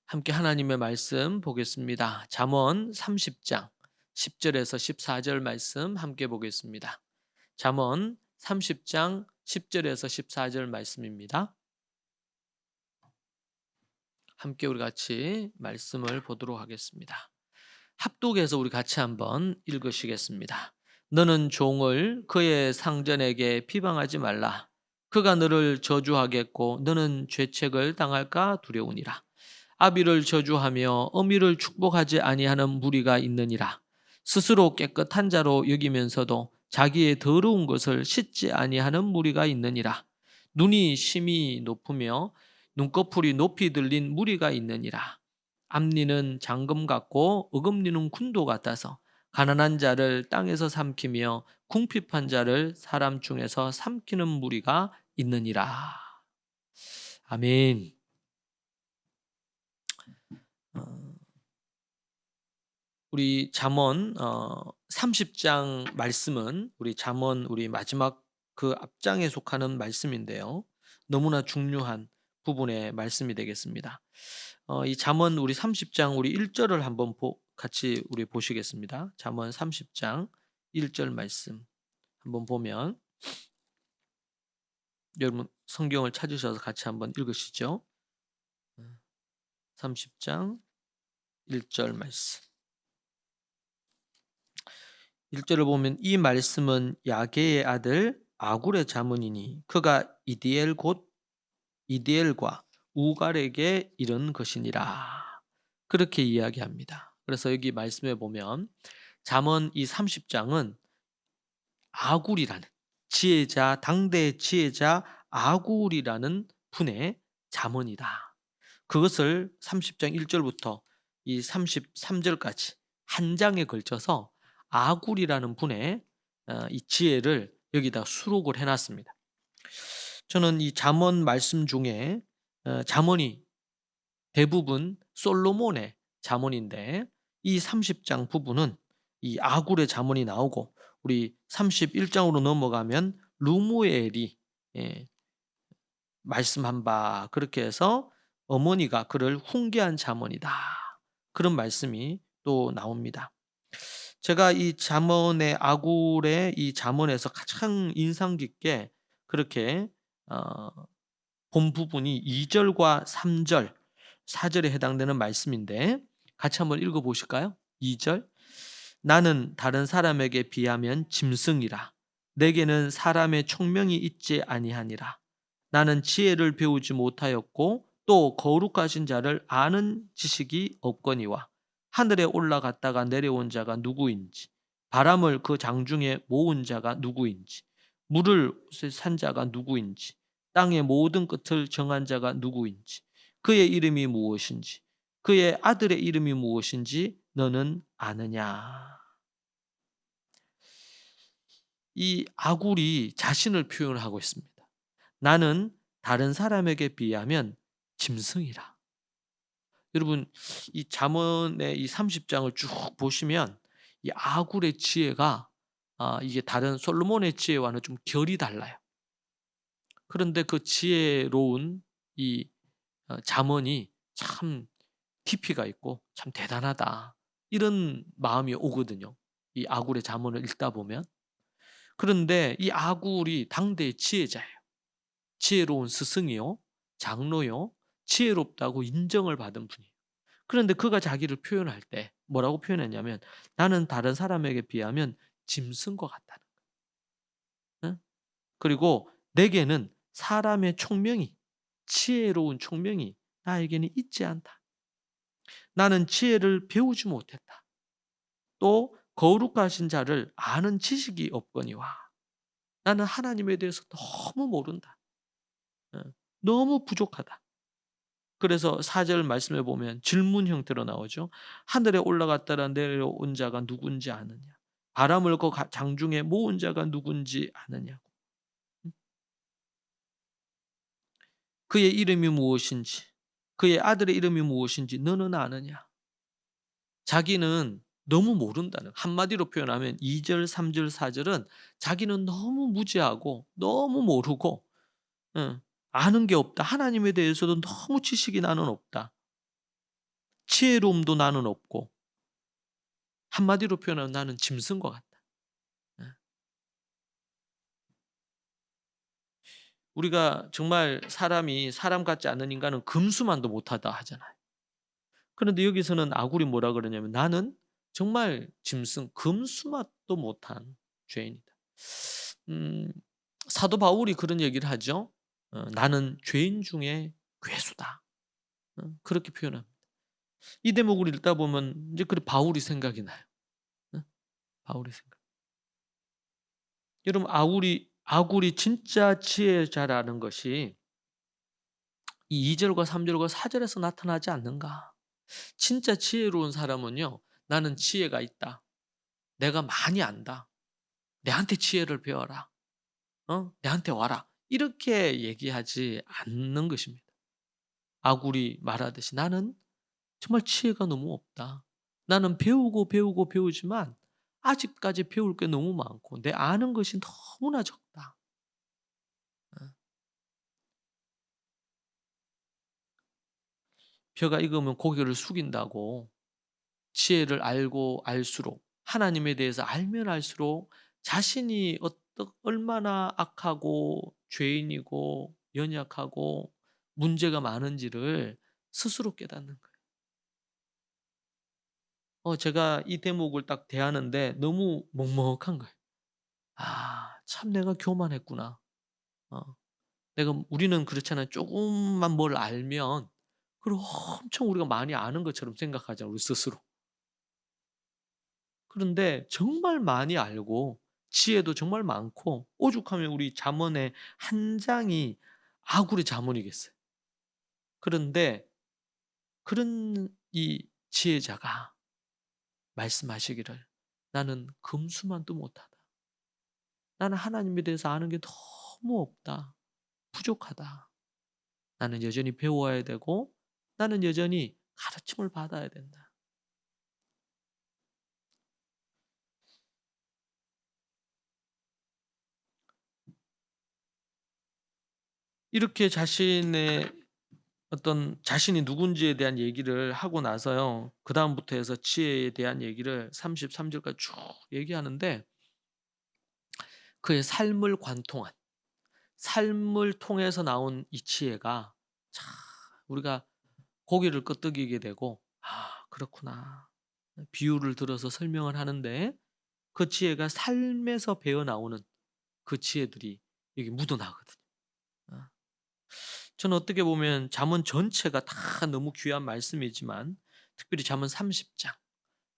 함께 하나님의 말씀 보겠습니다. 잠언 30장 10절에서 14절 말씀 함께 보겠습니다. 잠언 30장 10절에서 14절 말씀입니다. 함께 우리 같이 말씀을 보도록 하겠습니다. 합독해서 우리 같이 한번 읽으시겠습니다. 너는 종을 그의 상전에게 비방하지 말라. 그가 너를 저주하겠고 너는 죄책을 당할까 두려우니라. 아비를 저주하며 어미를 축복하지 아니하는 무리가 있느니라. 스스로 깨끗한 자로 여기면서도 자기의 더러운 것을 씻지 아니하는 무리가 있느니라. 눈이 심히 높으며 눈꺼풀이 높이 들린 무리가 있느니라. 앞니는 장금 같고 어금니는 군도 같아서 가난한 자를 땅에서 삼키며 궁핍한 자를 사람 중에서 삼키는 무리가 있느니라. 아멘. 우리 잠언 30장 말씀은 우리 마지막 그 앞장에 속하는 말씀인데요. 너무나 중요한 부분의 말씀이 되겠습니다. 이 잠언 우리 30장 우리 1절을 한번 같이 우리 보시겠습니다. 잠언 30장 1절 말씀 한번 보면 여러분 성경을 찾으셔서 같이 한번 읽으시죠. 30장 1절 말씀. 1절을 보면 이 말씀은 야게의 아들 아굴의 자문이니 그가 이디엘과 우갈에게 이른 것이니라. 그렇게 이야기합니다. 그래서 여기 말씀에 보면 잠언 이 30장은 아굴이라는 지혜자, 당대의 지혜자 아굴이라는 분의 잠언이다. 그것을 30장 1절부터 이 33절까지 한 장에 걸쳐서 아굴이라는 분의 이 지혜를 여기다 수록을 해놨습니다. 저는 이 잠언 말씀 중에 잠언이 대부분 솔로몬의 잠언인데 이 30장 부분은 이 아굴의 잠언이 나오고 우리 31장으로 넘어가면 루무엘이 말씀한 바 그렇게 해서 어머니가 그를 훈계한 잠언이다. 그런 말씀이 또 나옵니다. 제가 이 잠언의 아굴의 이 잠언에서 가장 인상 깊게 그렇게 본 부분이 2절과 3절, 4절에 해당되는 말씀인데 같이 한번 읽어보실까요? 2절 나는 다른 사람에게 비하면 짐승이라 내게는 사람의 총명이 있지 아니하니라. 나는 지혜를 배우지 못하였고 또 거룩하신 자를 아는 지식이 없거니와 하늘에 올라갔다가 내려온 자가 누구인지 바람을 그 장중에 모은 자가 누구인지 물을 산 자가 누구인지 땅의 모든 끝을 정한 자가 누구인지 그의 이름이 무엇인지 그의 아들의 이름이 무엇인지 너는 아느냐. 이 아굴이 자신을 표현하고 있습니다. 나는 다른 사람에게 비하면 짐승이라. 여러분 이 잠언의 이 30장을 쭉 보시면 이 아굴의 지혜가 이게 다른 솔로몬의 지혜와는 좀 결이 달라요. 그런데 그 지혜로운 이 잠언이 참 깊이가 있고 참 대단하다. 이런 마음이 오거든요. 이 아굴의 잠언을 읽다 보면. 그런데 이 아굴이 당대의 지혜자예요. 지혜로운 스승이요, 장로요, 지혜롭다고 인정을 받은 분이에요. 그런데 그가 자기를 표현할 때 뭐라고 표현했냐면 나는 다른 사람에게 비하면 짐승과 같다는 거예요. 그리고 내게는 사람의 총명이 지혜로운 총명이 나에게는 있지 않다. 나는 지혜를 배우지 못했다. 또 거룩하신 자를 아는 지식이 없거니와 나는 하나님에 대해서 너무 모른다. 너무 부족하다. 그래서 4절 말씀에 보면 질문 형태로 나오죠. 하늘에 올라갔다가 내려온 자가 누군지 아느냐. 바람을 그 장중에 모은 자가 누군지 아느냐고. 그의 이름이 무엇인지 그의 아들의 이름이 무엇인지 너는 아느냐. 자기는 너무 모른다는, 한마디로 표현하면 2절 3절 4절은 자기는 너무 무지하고 너무 모르고 아는 게 없다. 하나님에 대해서도 너무 지식이 나는 없다. 지혜로움도 나는 없고 한마디로 표현하면 나는 짐승 것 같다. 예. 우리가 정말 사람이 사람 같지 않은 인간은 금수만도 못하다 하잖아요. 그런데 여기서는 아굴이 뭐라 그러냐면 나는 정말 짐승 금수맛도 못한 죄인이다. 음, 사도 바울이 그런 얘기를 하죠. 나는 죄인 중에 괴수다. 그렇게 표현합니다. 이 대목을 읽다 보면 이제 그 바울이 생각이 나요. 바울이 생각. 여러분 아굴이 진짜 지혜자라는 것이 이 2절과 3절과 4절에서 나타나지 않는가? 진짜 지혜로운 사람은요. 나는 지혜가 있다. 내가 많이 안다. 내한테 지혜를 배워라. 내한테 와라. 이렇게 얘기하지 않는 것입니다. 아굴이 말하듯이 나는 정말 지혜가 너무 없다. 나는 배우고 배우고 배우지만 아직까지 배울 게 너무 많고 내 아는 것이 너무나 적다. 어. 벼가 익으면 고개를 숙인다고 지혜를 알고 알수록 하나님에 대해서 알면 알수록 자신이 얼마나 악하고 죄인이고 연약하고 문제가 많은지를 스스로 깨닫는 거예요. 제가 이 대목을 딱 대하는데 너무 먹먹한 거예요. 아, 참 내가 교만했구나. 어, 우리는 그렇잖아요. 조금만 뭘 알면 그걸 엄청 우리가 많이 아는 것처럼 생각하잖아요, 우리 스스로. 그런데 정말 많이 알고 지혜도 정말 많고 오죽하면 우리 잠언의 한 장이 아굴의 잠언이겠어요. 그런데 그런 이 지혜자가 말씀하시기를 나는 금수만도 못하다. 나는 하나님에 대해서 아는 게 너무 없다. 부족하다. 나는 여전히 배워야 되고 나는 여전히 가르침을 받아야 된다. 이렇게 자신의 어떤 자신이 누군지에 대한 얘기를 하고 나서요. 그다음부터 해서 지혜에 대한 얘기를 33절까지 쭉 얘기하는데 그의 삶을 관통한 삶을 통해서 나온 이 지혜가 참 우리가 고개를 끄덕이게 되고 '아 그렇구나.' 비유를 들어서 설명을 하는데 그 지혜가 삶에서 배어 나오는 그 지혜들이 여기 묻어나거든요. 어. 저는 어떻게 보면 잠언 전체가 다 너무 귀한 말씀이지만 특별히 잠언 30장,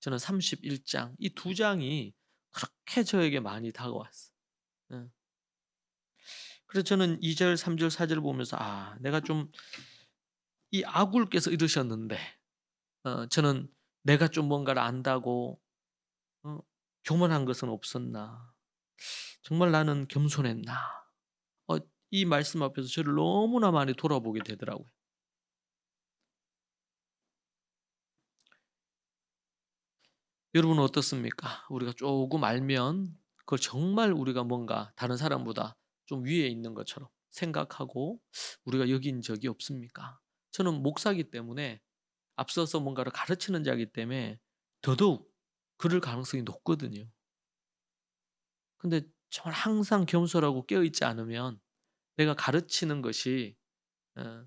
저는 31장 이 두 장이 그렇게 저에게 많이 다가왔어요. 예. 그래서 저는 2절, 3절, 4절을 보면서 내가 좀 이 아굴께서 이러셨는데 저는 내가 좀 뭔가를 안다고 어 교만한 것은 없었나? 정말 나는 겸손했나? 어 이 말씀 앞에서 저를 너무나 많이 돌아보게 되더라고요. 여러분은 어떻습니까? 우리가 조금 알면 그걸 정말 우리가 뭔가 다른 사람보다 좀 위에 있는 것처럼 생각하고 우리가 여긴 적이 없습니까? 저는 목사기 때문에 앞서서 뭔가를 가르치는 자이기 때문에 더더욱 그럴 가능성이 높거든요. 근데 정말 항상 겸손하고 깨어있지 않으면 내가 가르치는 것이 어,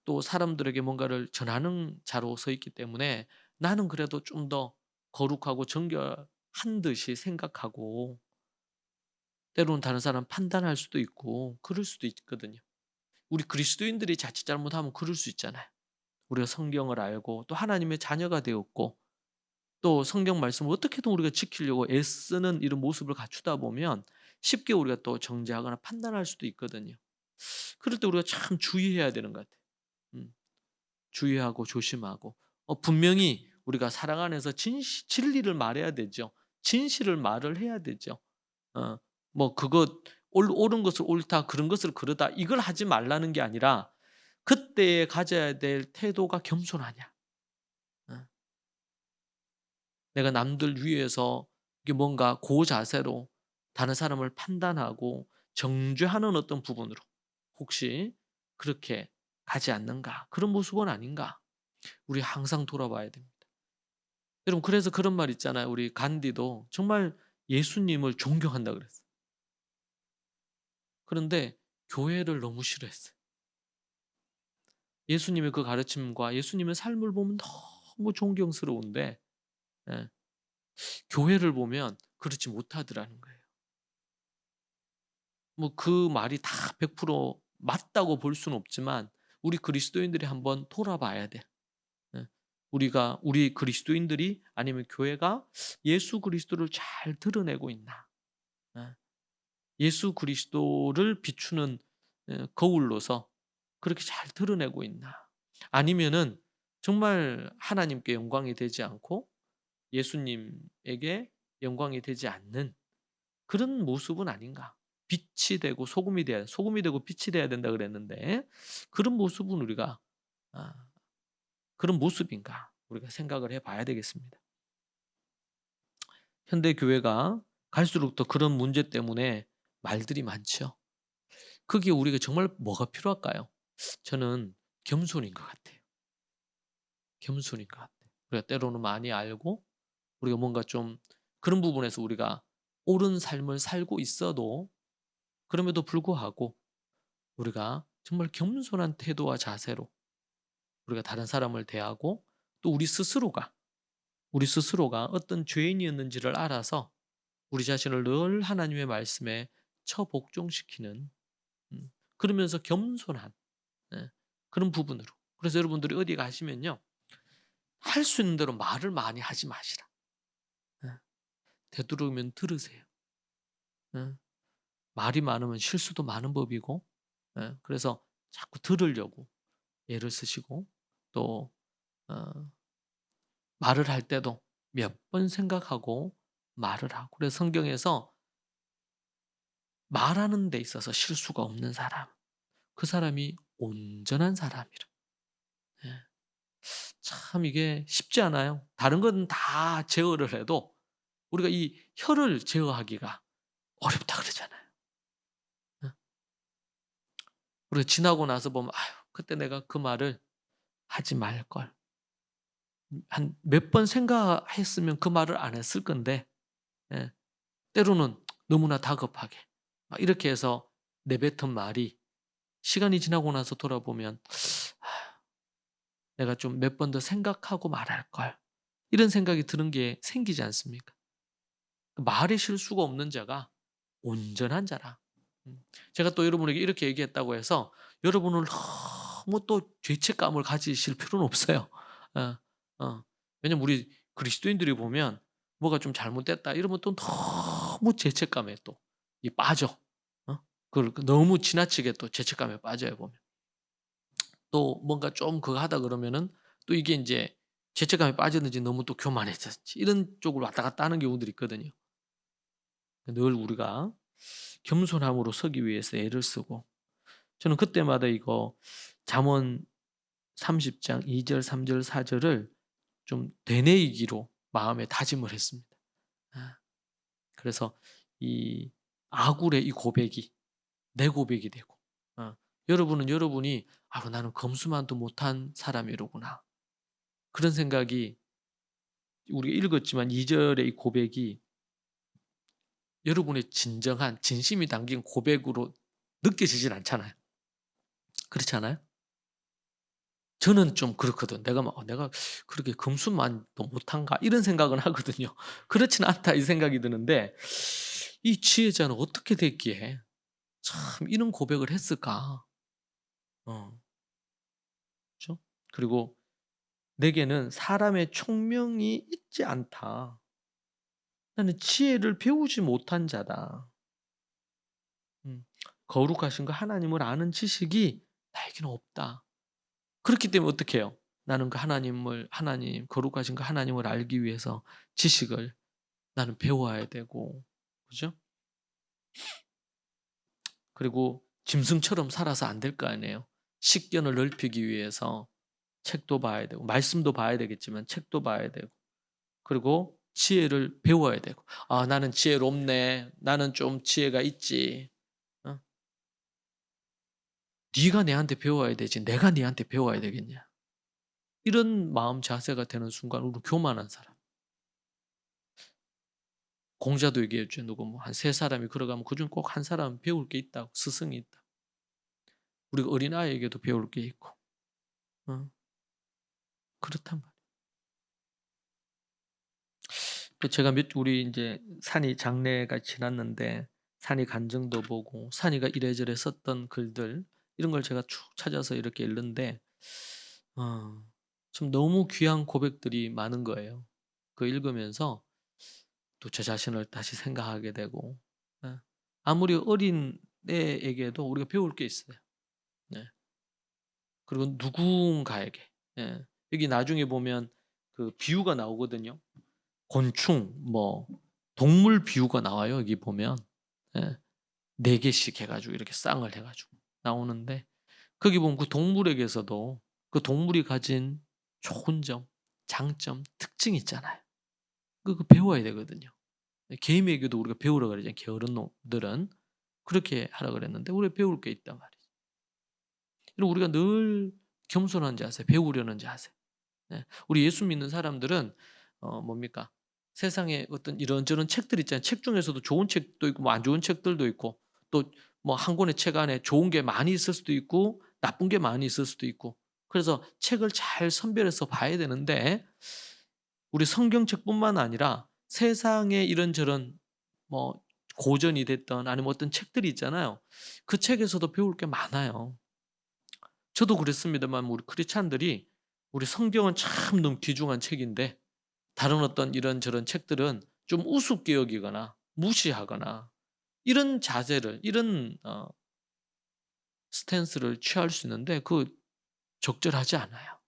또 사람들에게 뭔가를 전하는 자로 서 있기 때문에 나는 그래도 좀 더 거룩하고 정결한 듯이 생각하고 때로는 다른 사람 판단할 수도 있고 그럴 수도 있거든요. 우리 그리스도인들이 자칫 잘못하면 그럴 수 있잖아요. 우리가 성경을 알고 또 하나님의 자녀가 되었고 또 성경 말씀을 어떻게든 우리가 지키려고 애쓰는 이런 모습을 갖추다 보면 쉽게 우리가 또 정죄하거나 판단할 수도 있거든요. 그럴 때 우리가 참 주의해야 되는 것 같아요. 음. 주의하고 조심하고 분명히 우리가 사랑 안에서 진리를 말해야 되죠. 진실을 말을 해야 되죠. 어 뭐 그것 옳은 것을 옳다 그런 것을 그르다 이걸 하지 말라는 게 아니라 그때에 가져야 될 태도가 겸손하냐. 어. 내가 남들 위해서 이게 뭔가 고자세로 다른 사람을 판단하고 정죄하는 어떤 부분으로 혹시 그렇게 가지 않는가? 그런 모습은 아닌가? 우리 항상 돌아봐야 됩니다. 여러분 그래서 그런 말 있잖아요. 우리 간디도 정말 예수님을 존경한다 그랬어요. 그런데 교회를 너무 싫어했어요. 예수님의 그 가르침과 예수님의 삶을 보면 너무 존경스러운데 예, 교회를 보면 그렇지 못하더라는 거예요. 뭐 그 말이 다 100% 맞다고 볼 수는 없지만 우리 그리스도인들이 한번 돌아봐야 돼. 예. 우리 그리스도인들이 아니면 교회가 예수 그리스도를 잘 드러내고 있나? 예. 예수 그리스도를 비추는 거울로서 그렇게 잘 드러내고 있나? 아니면은 정말 하나님께 영광이 되지 않고 예수님에게 영광이 되지 않는 그런 모습은 아닌가? 빛이 되고 소금이 되고 빛이 돼야 된다 그랬는데 그런 모습은 우리가 아 그런 모습인가? 우리가 생각을 해 봐야 되겠습니다. 현대 교회가 갈수록 더 그런 문제 때문에 말들이 많죠. 거기에 우리가 정말 뭐가 필요할까요? 저는 겸손인 것 같아요. 겸손인 것 같아요. 우리가 때로는 많이 알고 우리가 뭔가 좀 그런 부분에서 우리가 옳은 삶을 살고 있어도 그럼에도 불구하고 우리가 정말 겸손한 태도와 자세로 우리가 다른 사람을 대하고 또 우리 스스로가 어떤 죄인이었는지를 알아서 우리 자신을 늘 하나님의 말씀에 처복종시키는 그러면서 겸손한 예, 그런 부분으로. 그래서 여러분들이 어디 가시면요. 할 수 있는 대로 말을 많이 하지 마시라. 예, 되도록이면 들으세요. 예, 말이 많으면 실수도 많은 법이고 그래서 자꾸 들으려고 애를 쓰시고 또 어 말을 할 때도 몇 번 생각하고 말을 하고 그래서 성경에서 말하는 데 있어서 실수가 없는 사람 그 사람이 온전한 사람이라. 예. 참 이게 쉽지 않아요. 다른 건 다 제어를 해도 우리가 이 혀를 제어하기가 어렵다 그러잖아요. 예. 우리가 지나고 나서 보면 '아유 그때 내가 그 말을 하지 말걸.' 한 몇 번 생각했으면 그 말을 안 했을 건데 예 때로는 너무나 다급하게 막 이렇게 해서 내뱉은 말이 시간이 지나고 나서 돌아보면 '아 내가 좀 몇 번 더 생각하고 말할걸.' 이런 생각이 드는 게 생기지 않습니까? 그 말에 실수가 없는 자가 온전한 자라. 제가 또 여러분에게 이렇게 얘기했다고 해서 여러분을 너무 또 죄책감을 가지실 필요는 없어요. 어, 왜냐면 우리 그리스도인들이 보면 뭐가 좀 잘못됐다 이러면 또 너무 죄책감에 또 빠져. 어? 그걸 너무 지나치게 또 죄책감에 빠져요 보면. 또 뭔가 좀 그거 하다 그러면은 또 이게 이제 죄책감에 빠졌는지 너무 또 교만해졌지 이런 쪽으로 왔다 갔다 하는 경우들이 있거든요. 늘 우리가 겸손함으로 서기 위해서 애를 쓰고 저는 그때마다 이거 잠언 30장 2절 3절 4 절을 좀 되뇌이기로 마음에 다짐을 했습니다. 아 그래서 이 아굴의 이 고백이 내 고백이 되고 여러분은 여러분이 '아 나는 검수만도 못한 사람이로구나.' 그런 생각이 우리가 읽었지만 2 절의 이 고백이 여러분의 진정한 진심이 담긴 고백으로 느껴지진 않잖아요. 그렇지 않아요? 저는 좀 그렇거든. 내가 막 '내가 그렇게 금수만도 못한가?' 이런 생각은 하거든요. '그렇진 않다.' 이 생각이 드는데 이 지혜자는 어떻게 됐기에 참 이런 고백을 했을까? 어 그죠? 그리고 '내게는 사람의 총명이 있지 않다. 나는 지혜를 배우지 못한 자다. 음 거룩하신 그 하나님을 아는 지식이 나에게는 없다.' 그렇기 때문에 어떻게 해요? 나는 그 거룩하신 그 하나님을 알기 위해서 지식을 나는 배워야 되고 그죠? 그리고 짐승처럼 살아서 안 될 거 아니에요. 식견을 넓히기 위해서 책도 봐야 되고 말씀도 봐야 되겠지만 책도 봐야 되고 그리고 지혜를 배워야 되고 '아 나는 지혜롭네. 나는 좀 지혜가 있지.' 어? 네가 내한테 배워야 되지 내가 네한테 배워야 되겠냐. 이런 마음 자세가 되는 순간 우리 교만한 사람. 공자도 얘기했죠. 누구 뭐 한 세 사람이 걸어가면 그중 꼭 한 사람은 배울 게 있다고. 스승이 있다. 우리가 어린아이에게도 배울 게 있고. 어, 그렇단 말이에요. 제가 우리 이제 산이 장래가 지났는데 산이 간증도 보고 산이가 이래저래 썼던 글들 이런 걸 제가 쭉 찾아서 이렇게 읽는데 좀 너무 귀한 고백들이 많은 거예요. 그 읽으면서 또 제 자신을 다시 생각하게 되고 예. 아무리 어린 애에게도 우리가 배울 게 있어요. 네. 그리고 누군가에게 여기 나중에 보면 그 비유가 나오거든요. 곤충 뭐 동물 비유가 나와요. 여기 보면 예. 4개씩 해가지고 이렇게 쌍을 해가지고 나오는데 거기 보면 그 동물에게서도 그 동물이 가진 좋은 점, 장점, 특징이 있잖아요. 그거 배워야 되거든요. 개미에게도 우리가 배우라 그러잖아요. 게으른 놈들은 그렇게 하라 그랬는데 우리가 배울 게 있단 말이죠. 그리고 우리가 늘 겸손한 자세, 배우려는 자세. 우리 예수 믿는 사람들은 뭡니까? 세상에 어떤 이런저런 책들 있잖아요. 책 중에서도 좋은 책도 있고 뭐 안 좋은 책들도 있고 또 뭐 한 권의 책 안에 좋은 게 많이 있을 수도 있고 나쁜 게 많이 있을 수도 있고 그래서 책을 잘 선별해서 봐야 되는데 우리 성경책뿐만 아니라 세상에 이런저런 뭐 고전이 됐던 아니면 어떤 책들이 있잖아요. 그 책에서도 배울 게 많아요. 저도 그랬습니다만 우리 크리스찬들이 우리 성경은 참 너무 귀중한 책인데 다른 어떤 이런저런 책들은 좀 우습게 여기거나 무시하거나 이런 자세를 이런 스탠스를 취할 수 있는데 그 적절하지 않아요.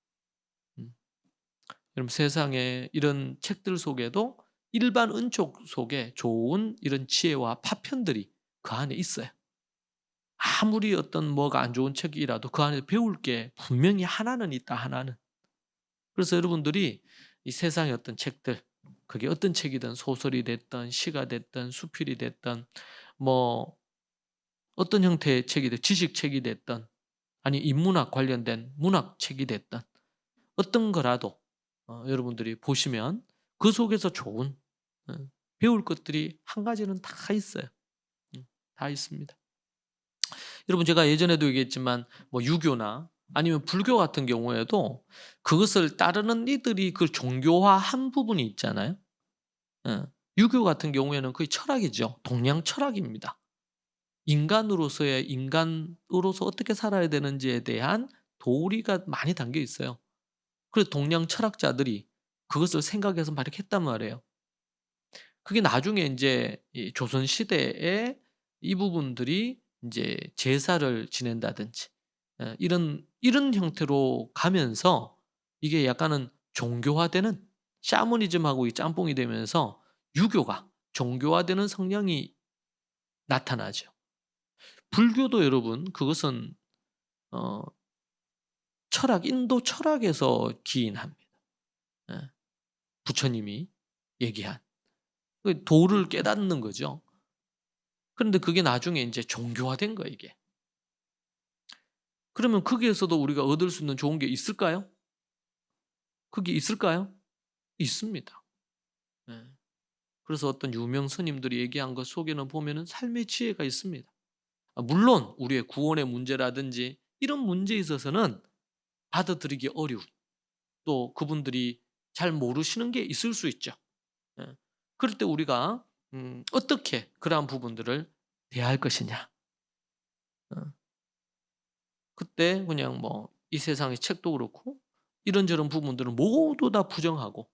여러분 세상에 이런 책들 속에도 일반 은촉 속에 좋은 이런 지혜와 파편들이 그 안에 있어요. 아무리 어떤 뭐가 안 좋은 책이라도 그 안에 배울 게 분명히 하나는 있다, 하나는. 그래서 여러분들이 이 세상의 어떤 책들, 그게 어떤 책이든 소설이 됐든 시가 됐든 수필이 됐든 뭐 어떤 형태의 책이 됐든 지식책이 됐든 아니 인문학 관련된 문학책이 됐든 어떤 거라도 여러분들이 보시면 그 속에서 좋은 어, 배울 것들이 한 가지는 다 있어요. 다 있습니다. 여러분 제가 예전에도 얘기했지만 뭐 유교나 아니면 불교 같은 경우에도 그것을 따르는 이들이 그 종교화한 부분이 있잖아요. 예. 유교 같은 경우에는 거의 철학이죠. 동양 철학입니다. 인간으로서의 인간으로서 어떻게 살아야 되는지에 대한 도리가 많이 담겨 있어요. 그래서 동양 철학자들이 그것을 생각해서 막 이렇게 했단 말이에요. 그게 나중에 인제 이 조선 시대에 이 부분들이 인제 제사를 지낸다든지 이런 형태로 가면서 이게 약간은 종교화되는 샤머니즘하고 이 짬뽕이 되면서 유교가 종교화되는 성향이 나타나죠. 불교도 여러분 그것은 어 인도 철학에서 기인합니다. 예. 부처님이 얘기한 그 도를 깨닫는 거죠. 그런데 그게 나중에 인제 종교화된 거예요 이게. 그러면 거기에서도 우리가 얻을 수 있는 좋은 게 있을까요? 그게 있을까요? 있습니다. 예. 그래서 어떤 유명 스님들이 얘기한 것 속에는 보면은 삶의 지혜가 있습니다. 물론 우리의 구원의 문제라든지 이런 문제에 있어서는 받아들이기 어려운 또 그분들이 잘 모르시는 게 있을 수 있죠. 예. 그럴 때 우리가 어떻게 그러한 부분들을 대할 것이냐. 어. 그때 그냥 뭐 이 세상의 책도 그렇고 이런저런 부분들은 모두 다 부정하고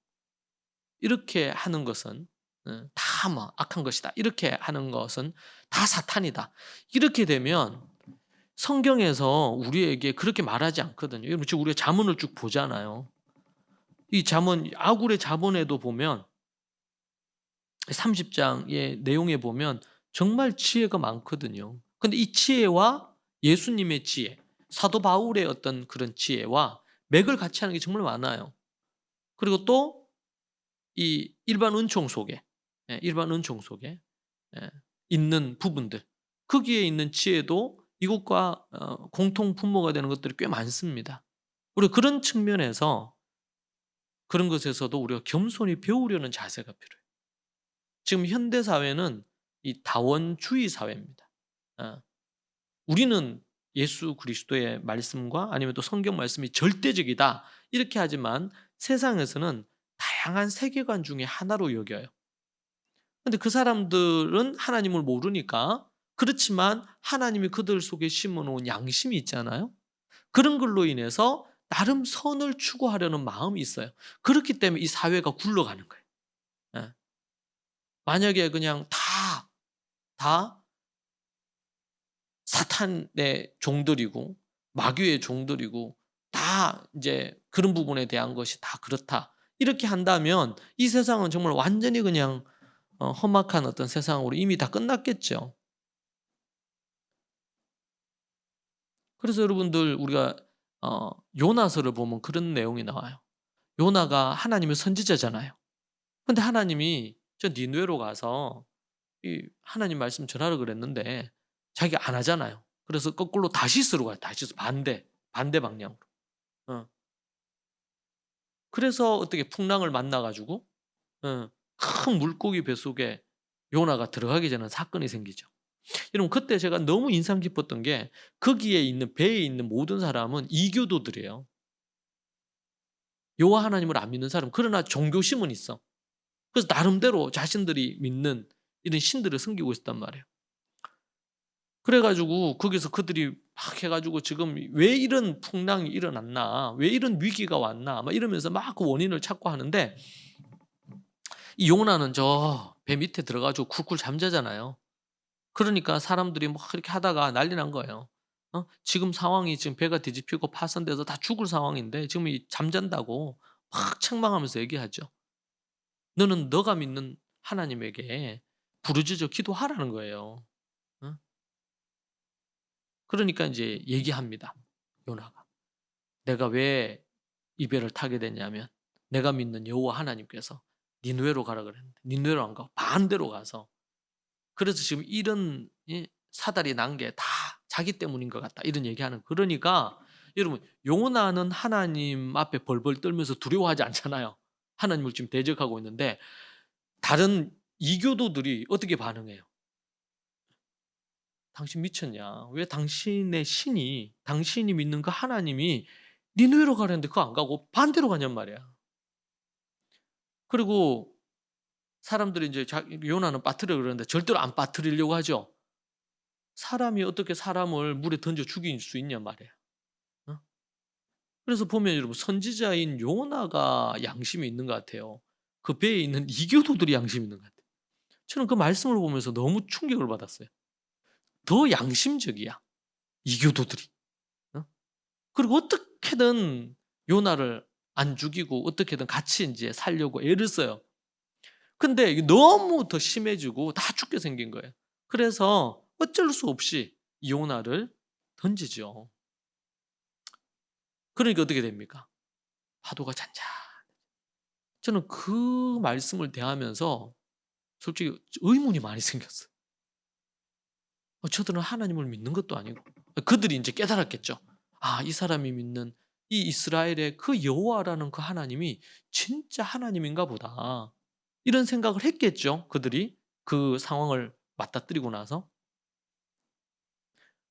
이렇게 하는 것은 다 뭐 악한 것이다. 이렇게 하는 것은 다 사탄이다. 이렇게 되면 성경에서 우리에게 그렇게 말하지 않거든요. 여러분 지금 우리가 잠언을 쭉 보잖아요. 이 잠언 아굴의 잠언에도 보면 30장의 내용에 보면 정말 지혜가 많거든요. 근데 이 지혜와 예수님의 지혜, 사도 바울의 어떤 그런 지혜와 맥을 같이 하는 게 정말 많아요. 그리고 또 이 일반 은총 속에 있는 부분들 거기에 있는 지혜도 이것과 공통 분모가 되는 것들이 꽤 많습니다. 우리가 그런 측면에서 그런 것에서도 우리가 겸손히 배우려는 자세가 필요해요. 지금 현대 사회는 이 다원주의 사회입니다. 어. 우리는 예수 그리스도의 말씀과 아니면 또 성경 말씀이 절대적이다 이렇게 하지만 세상에서는 다양한 세계관 중에 하나로 여겨요. 근데 그 사람들은 하나님을 모르니까 그렇지만 하나님이 그들 속에 심어 놓은 양심이 있잖아요. 그런 걸로 인해서 나름 선을 추구하려는 마음이 있어요. 그렇기 때문에 이 사회가 굴러가는 거예요. 예. 만약에 그냥 다 사탄의 종들이고 마귀의 종들이고 다 이제 그런 부분에 대한 것이 다 그렇다. 이렇게 한다면 이 세상은 정말 완전히 그냥 험악한 어떤 세상으로 이미 다 끝났겠죠. 그래서 여러분들 우리가 요나서를 보면 그런 내용이 나와요. 요나가 하나님의 선지자잖아요. 근데 하나님이 저 니느웨로 가서 이 하나님 말씀 전하라 그랬는데 자기가 안 하잖아요. 그래서 거꾸로 다시스로 가요. 다시스 반대 방향으로. 어. 그래서 어떻게 풍랑을 만나 가지고 큰 물고기 뱃속에 요나가 들어가기 전에 사건이 생기죠. 여러분 그때 제가 너무 인상 깊었던 게 거기에 있는 배에 있는 모든 사람은 이교도들이에요. 여호와 하나님을 안 믿는 사람 그러나 종교심은 있어. 그래서 나름대로 자신들이 믿는 이런 신들을 섬기고 있었단 말이에요. 그래 가지고 거기서 그들이 막 해 가지고 지금 '왜 이런 풍랑이 일어났나? 왜 이런 위기가 왔나?' 막 이러면서 막 그 원인을 찾고 하는데 이 요나는 저 배 밑에 들어가 가지고 쿨쿨 잠자잖아요. 그러니까 사람들이 막 이렇게 하다가 난리 난 거예요. 지금 상황이 지금 배가 뒤집히고 파손돼서 다 죽을 상황인데 지금 이 잠잔다고 막 책망하면서 얘기하죠. "너는 너가 믿는 하나님에게 부르짖어 기도하라는 거예요." 어? 그러니까 인제 얘기합니다, 요나가. "내가 왜 이 배를 타게 됐냐면 내가 믿는 여호와 하나님께서 니느웨로 가라 그랬는데 니느웨로 안 가고 반대로 가서 그래서 지금 이런 사달이 난 게 다 자기 때문인 것 같다." 이런 얘기하는 그러니까 여러분 요나는 하나님 앞에 벌벌 떨면서 두려워하지 않잖아요. 하나님을 지금 대적하고 있는데 다른 이교도들이 어떻게 반응해요? "당신 미쳤냐? 왜 당신의 신이 당신이 믿는 그 하나님이 니느웨로 가라는데 그거 안 가고 반대로 가냔 말이야." 그리고 사람들이 인제 요나는 빠뜨리라 그러는데 절대로 안 빠뜨리려고 하죠. 사람이 어떻게 사람을 물에 던져 죽일 수 있냔 말이에요. 어? 그래서 보면 여러분 선지자인 요나가 양심이 있는 것 같아요. 그 배에 있는 이교도들이 양심이 있는 것 같아요. 저는 그 말씀을 보면서 너무 충격을 받았어요. 더 양심적이야, 이교도들이. 어? 그리고 어떻게든 요나를 안 죽이고 어떻게든 같이 인제 살려고 애를 써요. 근데 이게 너무 더 심해지고 다 죽게 생긴 거예요. 그래서 어쩔 수 없이 요나를 던지죠. 그러니까 어떻게 됩니까? 파도가 잔잔 저는 그 말씀을 대하면서 솔직히 의문이 많이 생겼어요. 저들은 하나님을 믿는 것도 아니고 그들이 인제 깨달았겠죠. '아 이 사람이 믿는 이 이스라엘의 그 여호와라는 그 하나님이 진짜 하나님인가 보다.' 이런 생각을 했겠죠, 그들이 그 상황을 맞닥뜨리고 나서.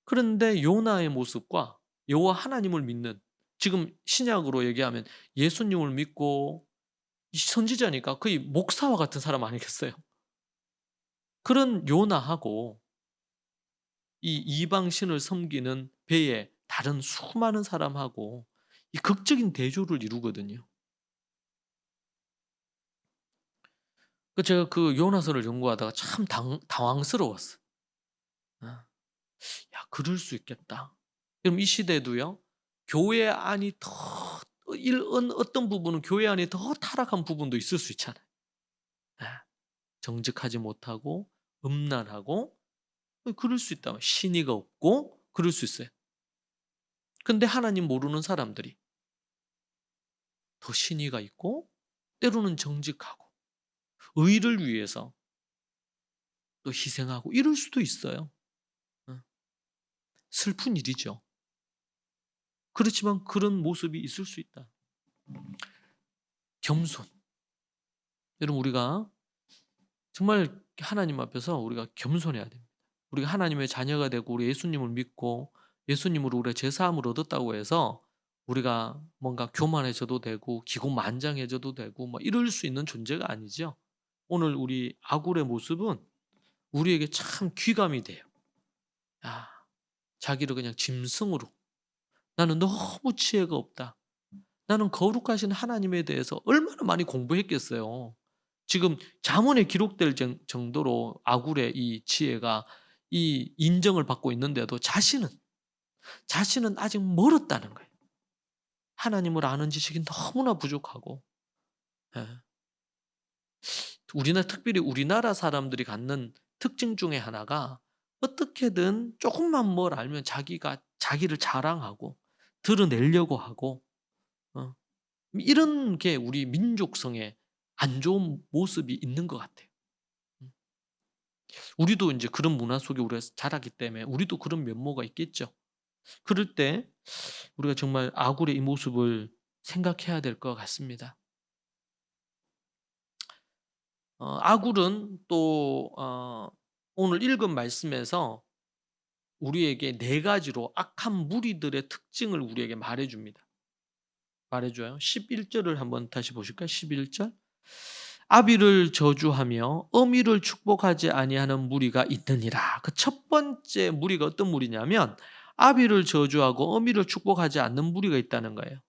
그런데 요나의 모습과 여호와 하나님을 믿는 지금 신약으로 얘기하면 예수님을 믿고 이 선지자니까 거의 목사와 같은 사람 아니겠어요? 그런 요나하고 이 이방 신을 섬기는 배에 다른 수많은 사람하고 이 극적인 대조를 이루거든요. 제가 그 요나서를 연구하다가 참 당황스러웠어요. 아. '야 그럴 수 있겠다.' 그럼 이 시대도요. 교회 안이 더 어떤 부분은 교회 안이 더 타락한 부분도 있을 수 있잖아요. 예. 정직하지 못하고 음란하고 그럴 수 있다. 신의가 없고 그럴 수 있어요. 근데 하나님 모르는 사람들이 더 신의가 있고 때로는 정직하고 의를 위해서 또 희생하고 이럴 수도 있어요. 어. 슬픈 일이죠. 그렇지만 그런 모습이 있을 수 있다. 겸손. 여러분 우리가 정말 하나님 앞에서 우리가 겸손해야 됩니다. 우리가 하나님의 자녀가 되고 우리 예수님을 믿고 예수님으로 우리가 제사함을 얻었다고 해서 우리가 뭔가 교만해져도 되고 기고만장해져도 되고 뭐 이럴 수 있는 존재가 아니죠. 오늘 우리 아굴의 모습은 우리에게 참 귀감이 돼요. 아, 자기를 그냥 짐승으로 나는 너무 지혜가 없다. 나는 거룩하신 하나님에 대해서 얼마나 많이 공부했겠어요. 지금 잠언에 기록될 정도로 아굴의 이 지혜가 이 인정을 받고 있는데도 자신은 아직 멀었다는 거예요. 하나님을 아는 지식이 너무나 부족하고, 예. 특별히 우리나라 사람들이 갖는 특징 중에 하나가 어떻게든 조금만 뭘 알면 자기를 자랑하고 드러내려고 하고, 이런 게 우리 민족성에 안 좋은 모습이 있는 것 같아요. 우리도 이제 그런 문화 속에 우리가 자랐기 때문에 우리도 그런 면모가 있겠죠. 그럴 때 우리가 정말 아굴의 이 모습을 생각해야 될 것 같습니다. 아굴은 또 오늘 읽은 말씀에서 우리에게 4가지로 악한 무리들의 특징을 우리에게 말해줍니다. 말해줘요. 11절을 한번 다시 보실까요? 11절. 아비를 저주하며 어미를 축복하지 아니하는 무리가 있느니라. 그 첫 번째 무리가 어떤 무리냐면 아비를 저주하고 어미를 축복하지 않는 무리가 있다는 거예요.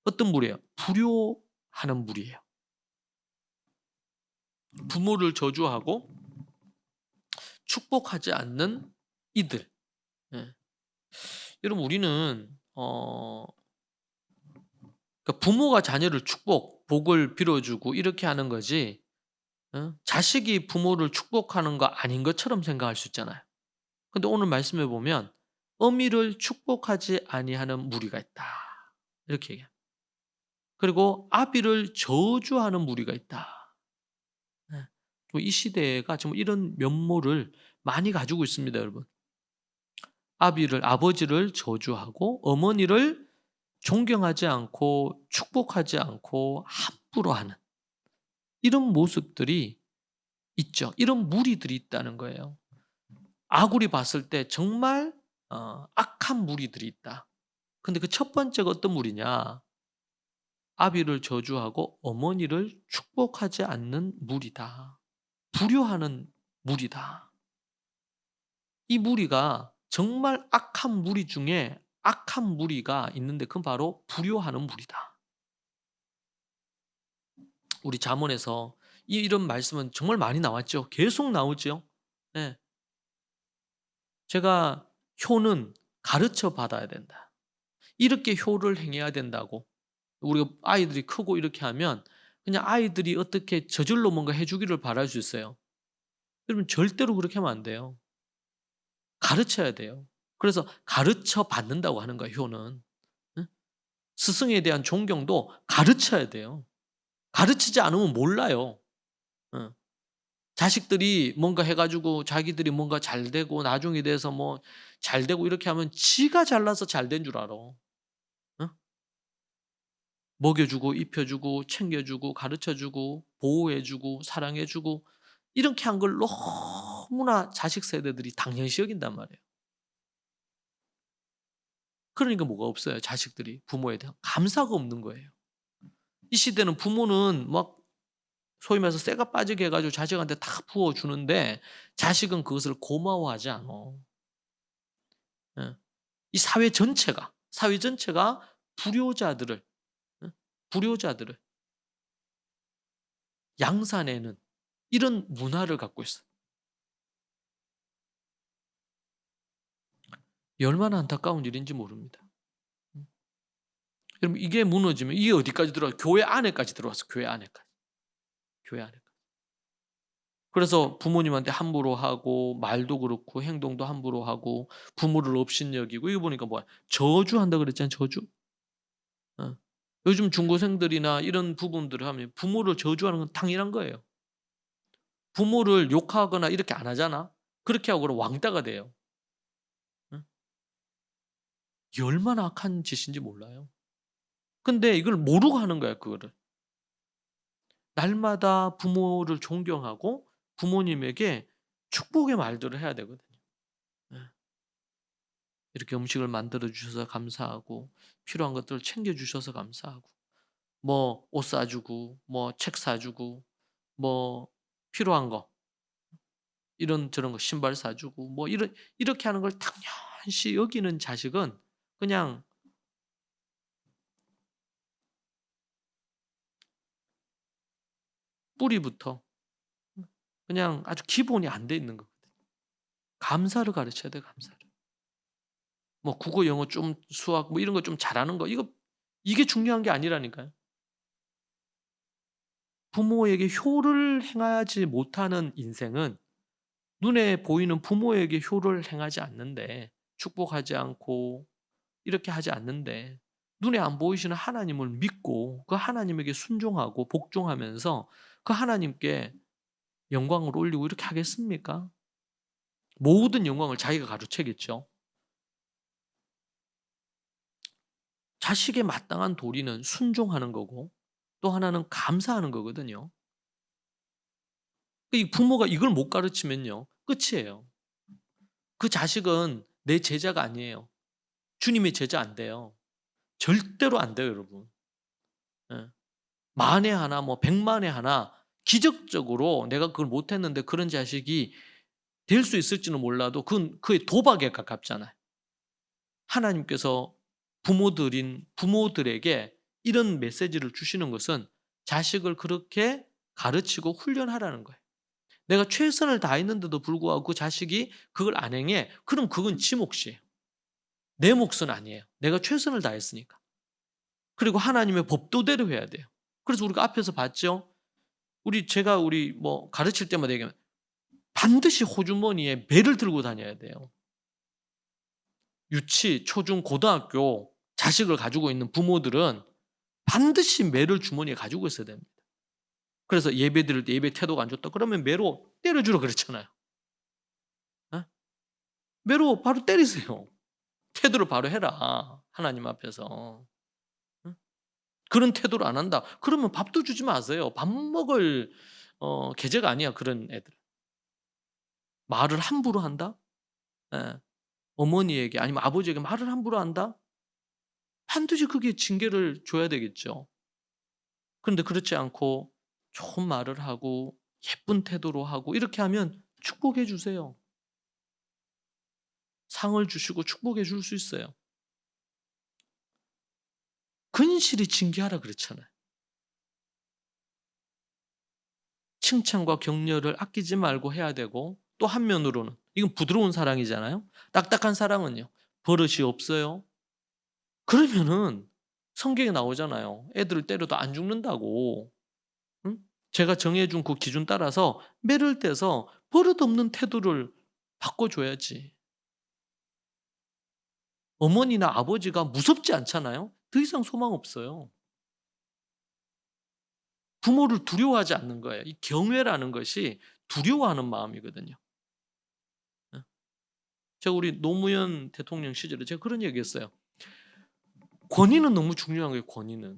어떤 무리예요? 불효하는 무리예요. 부모를 저주하고 축복하지 않는 이들. 예. 여러분 우리는 그러니까 부모가 자녀를 복을 빌어주고 이렇게 하는 거지, 자식이 부모를 축복하는 거 아닌 것처럼 생각할 수 있잖아요. 근데 오늘 말씀해 보면 어미를 축복하지 아니하는 무리가 있다. 이렇게 얘기해요. 그리고 아비를 저주하는 무리가 있다. 예. 이 시대가 정말 이런 면모를 많이 가지고 있습니다, 여러분. 아버지를 저주하고 어머니를 존경하지 않고 축복하지 않고 함부로 하는 이런 모습들이 있죠. 이런 무리들이 있다는 거예요. 아굴이 봤을 때 정말 악한 무리들이 있다. 근데 그 첫 번째가 어떤 무리냐? 아비를 저주하고 어머니를 축복하지 않는 무리다. 불효하는 무리다. 이 무리가 정말 악한 무리 중에 악한 무리가 있는데 그건 바로 불효하는 무리다. 우리 잠언에서 이런 말씀은 정말 많이 나왔죠. 계속 나오죠. 네. 제가 효는 가르쳐 받아야 된다. 이렇게 효를 행해야 된다고. 우리가 아이들이 크고 이렇게 하면 그냥 아이들이 어떻게 저절로 뭔가 해주기를 바랄 수 있어요. 여러분 절대로 그렇게 하면 안 돼요. 가르쳐야 돼요. 그래서 가르쳐 받는다고 하는 거예요, 효는. 응? 스승에 대한 존경도 가르쳐야 돼요. 가르치지 않으면 몰라요. 응. 자식들이 뭔가 해가지고 자기들이 뭔가 잘 되고 나중에 돼서 뭐 잘 되고 이렇게 하면 지가 잘나서 잘 된 줄 알아. 응? 먹여주고 입혀주고 챙겨주고 가르쳐주고 보호해주고 사랑해주고 이렇게 한 걸 너무나 자식 세대들이 당연시 여긴단 말이에요. 그러니까 뭐가 없어요. 자식들이 부모에 대한 감사가 없는 거예요. 이 시대는 부모는 막 소위 말해서 쇠가 빠지게 해가지고 자식한테 다 부어주는데 자식은 그것을 고마워하지 않아. 예. 이 사회 전체가 불효자들을 예? 불효자들을 양산해는 이런 문화를 갖고 있어요. 얼마나 안타까운 일인지 모릅니다. 여러분 이게 무너지면 이게 어디까지 들어와? 교회 안에까지 들어왔어. 교회 안에까지. 교회 안에까지. 그래서 부모님한테 함부로 하고 말도 그렇고 행동도 함부로 하고 부모를 업신여기고 이거 보니까 뭐야? 저주한다 그랬잖아요. 저주. 어. 요즘 중고생들이나 이런 부분들을 하면 부모를 저주하는 건 당연한 거예요. 부모를 욕하거나 이렇게 안 하잖아. 그렇게 하고 그럼 왕따가 돼요. 응? 이 얼마나 악한 짓인지 몰라요. 근데 이걸 모르고 하는 거야, 그거를. 날마다 부모를 존경하고 부모님에게 축복의 말들을 해야 되거든요. 예. 이렇게 음식을 만들어 주셔서 감사하고 필요한 것들을 챙겨 주셔서 감사하고 뭐 옷 사주고 뭐 책 사주고 뭐 필요한 거 이런저런 거 신발 사주고 뭐 이렇게 하는 걸 당연시 여기는 자식은 그냥 뿌리부터 그냥 아주 기본이 안 돼 있는 거거든요. 감사를 가르쳐야 돼요, 감사를. 뭐 국어, 영어 좀 수학 뭐 이런 거 좀 잘하는 거 이게 중요한 게 아니라니까요. 부모에게 효를 행하지 못하는 인생은 눈에 보이는 부모에게 효를 행하지 않는데 축복하지 않고 이렇게 하지 않는데 눈에 안 보이시는 하나님을 믿고 그 하나님에게 순종하고 복종하면서 그 하나님께 영광을 올리고 이렇게 하겠습니까? 모든 영광을 자기가 가로채겠죠. 자식의 마땅한 도리는 순종하는 거고 또 하나는 감사하는 거거든요. 이 부모가 이걸 못 가르치면요. 끝이에요. 그 자식은 내 제자가 아니에요. 주님의 제자 안 돼요. 절대로 안 돼요, 여러분. 예. 만에 하나 뭐 100만에 하나 기적적으로 내가 그걸 못했는데 그런 자식이 될 수 있을지는 몰라도 그건 그의 도박에 가깝잖아요. 하나님께서 부모들에게 이런 메시지를 주시는 것은 자식을 그렇게 가르치고 훈련하라는 거예요. 내가 최선을 다했는데도 불구하고 그 자식이 그걸 안 행해. 그럼 그건 지 몫이에요. 내 몫은 아니에요. 내가 최선을 다했으니까. 그리고 하나님의 법도대로 해야 돼요. 그래서 우리가 앞에서 봤죠. 제가 뭐 가르칠 때마다 얘기하면 반드시 호주머니에 매를 들고 다녀야 돼요. 유치, 초중, 고등학교 자식을 가지고 있는 부모들은 반드시 매를 주머니에 가지고 있어야 됩니다. 그래서 예배 드릴 때 예배 태도가 안 좋다 그러면 매로 때려주라 그랬잖아요. 어? 매로 바로 때리세요. 태도를 바로 해라. 하나님 앞에서. 어? 그런 태도를 안 한다. 그러면 밥도 주지 마세요. 밥 먹을 계제가 아니야 그런 애들. 말을 함부로 한다? 예. 어머니에게 아니면 아버지에게 말을 함부로 한다? 반드시 그게 징계를 줘야 되겠죠. 그런데 그렇지 않고 좋은 말을 하고 예쁜 태도로 하고 이렇게 하면 축복해 주세요. 상을 주시고 축복해 줄 수 있어요. 근실이 징계하라 그랬잖아요. 칭찬과 격려를 아끼지 말고 해야 되고 또 한면으로는 이건 부드러운 사랑이잖아요. 딱딱한 사랑은요. 버릇이 없어요. 그러면은 성경에 나오잖아요. 애들을 때려도 안 죽는다고. 응? 제가 정해준 그 기준 따라서 매를 떼서 버릇없는 태도를 바꿔줘야지. 어머니나 아버지가 무섭지 않잖아요. 더 이상 소망 없어요. 부모를 두려워하지 않는 거예요. 이 경외라는 것이 두려워하는 마음이거든요. 예. 제가 우리 노무현 대통령 시절에 제가 그런 얘기했어요. 권위는 너무 중요한 거예요. 권위는.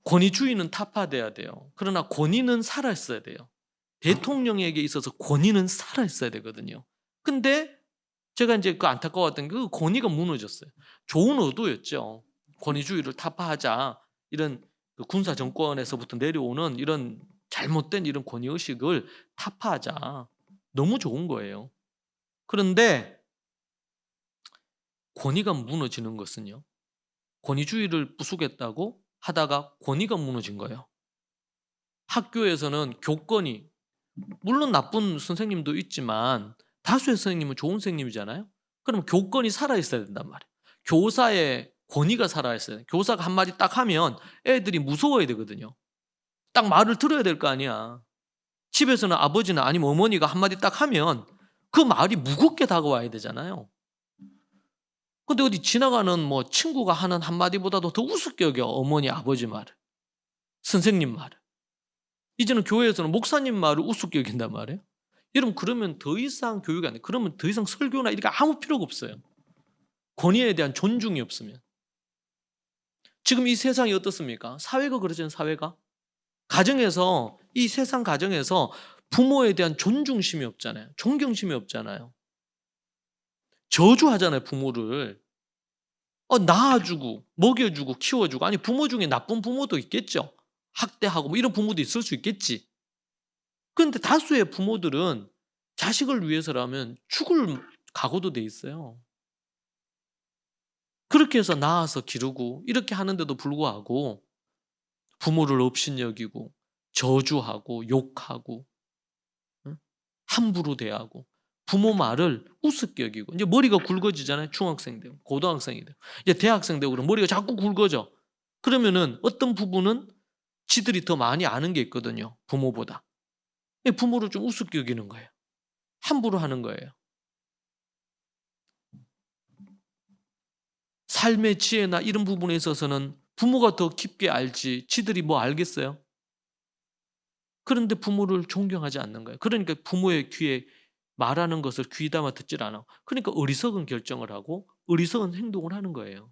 권위주의는 타파돼야 돼요. 그러나 권위는 살아있어야 돼요. 대통령에게 있어서 권위는 살아있어야 되거든요. 근데 제가 이제 그 안타까웠던 게 그 권위가 무너졌어요. 좋은 의도였죠. 권위주의를 타파하자. 이런 그 군사 정권에서부터 내려오는 이런 잘못된 이런 권위 의식을 타파하자. 너무 좋은 거예요. 그런데 권위가 무너지는 것은요. 권위주의를 부수겠다고 하다가 권위가 무너진 거예요. 학교에서는 교권이 물론 나쁜 선생님도 있지만 다수의 선생님은 좋은 선생님이잖아요. 그럼 교권이 살아있어야 된단 말이에요. 교사의 권위가 살아있어야 돼요. 교사가 한마디 딱 하면 애들이 무서워야 되거든요. 딱 말을 들어야 될 거 아니야. 집에서는 아버지나 아니면 어머니가 한마디 딱 하면 그 말이 무겁게 다가와야 되잖아요. 근데 어디 지나가는 뭐 친구가 하는 한마디보다도 더 우습게 여겨 어머니 아버지 말을. 선생님 말을. 이제는 교회에서는 목사님 말을 우습게 여긴단 말이에요. 여러분 그러면 더 이상 교육이 안 돼. 그러면 더 이상 설교나 이렇게 아무 필요가 없어요. 권위에 대한 존중이 없으면. 지금 이 세상이 어떻습니까? 사회가 그러잖아요. 사회가. 가정에서, 이 세상 가정에서 부모에 대한 존중심이 없잖아요. 존경심이 없잖아요. 저주하잖아요. 부모를. 낳아주고 먹여주고 키워주고. 아니, 부모 중에 나쁜 부모도 있겠죠. 학대하고 뭐 이런 부모도 있을 수 있겠지. 그런데 다수의 부모들은 자식을 위해서라면 죽을 각오도 돼 있어요. 그렇게 해서 낳아서 기르고 이렇게 하는데도 불구하고 부모를 업신여기고 저주하고 욕하고, 응? 함부로 대하고 부모 말을 우습게 여기고, 이제 머리가 굵어지잖아요. 중학생 되고 고등학생이 되고 이제 대학생 되고 그러면 머리가 자꾸 굵어져. 그러면은 어떤 부부는 지들이 더 많이 아는 게 있거든요. 부모보다. 부모를 좀 우습게 여기는 거예요. 함부로 하는 거예요. 삶의 지혜나 이런 부분에 있어서는 부모가 더 깊게 알지 지들이 뭐 알겠어요? 그런데 부모를 존경하지 않는 거예요. 그러니까 부모의 귀에 말하는 것을 귀담아 듣질 않아. 그러니까 어리석은 결정을 하고 어리석은 행동을 하는 거예요.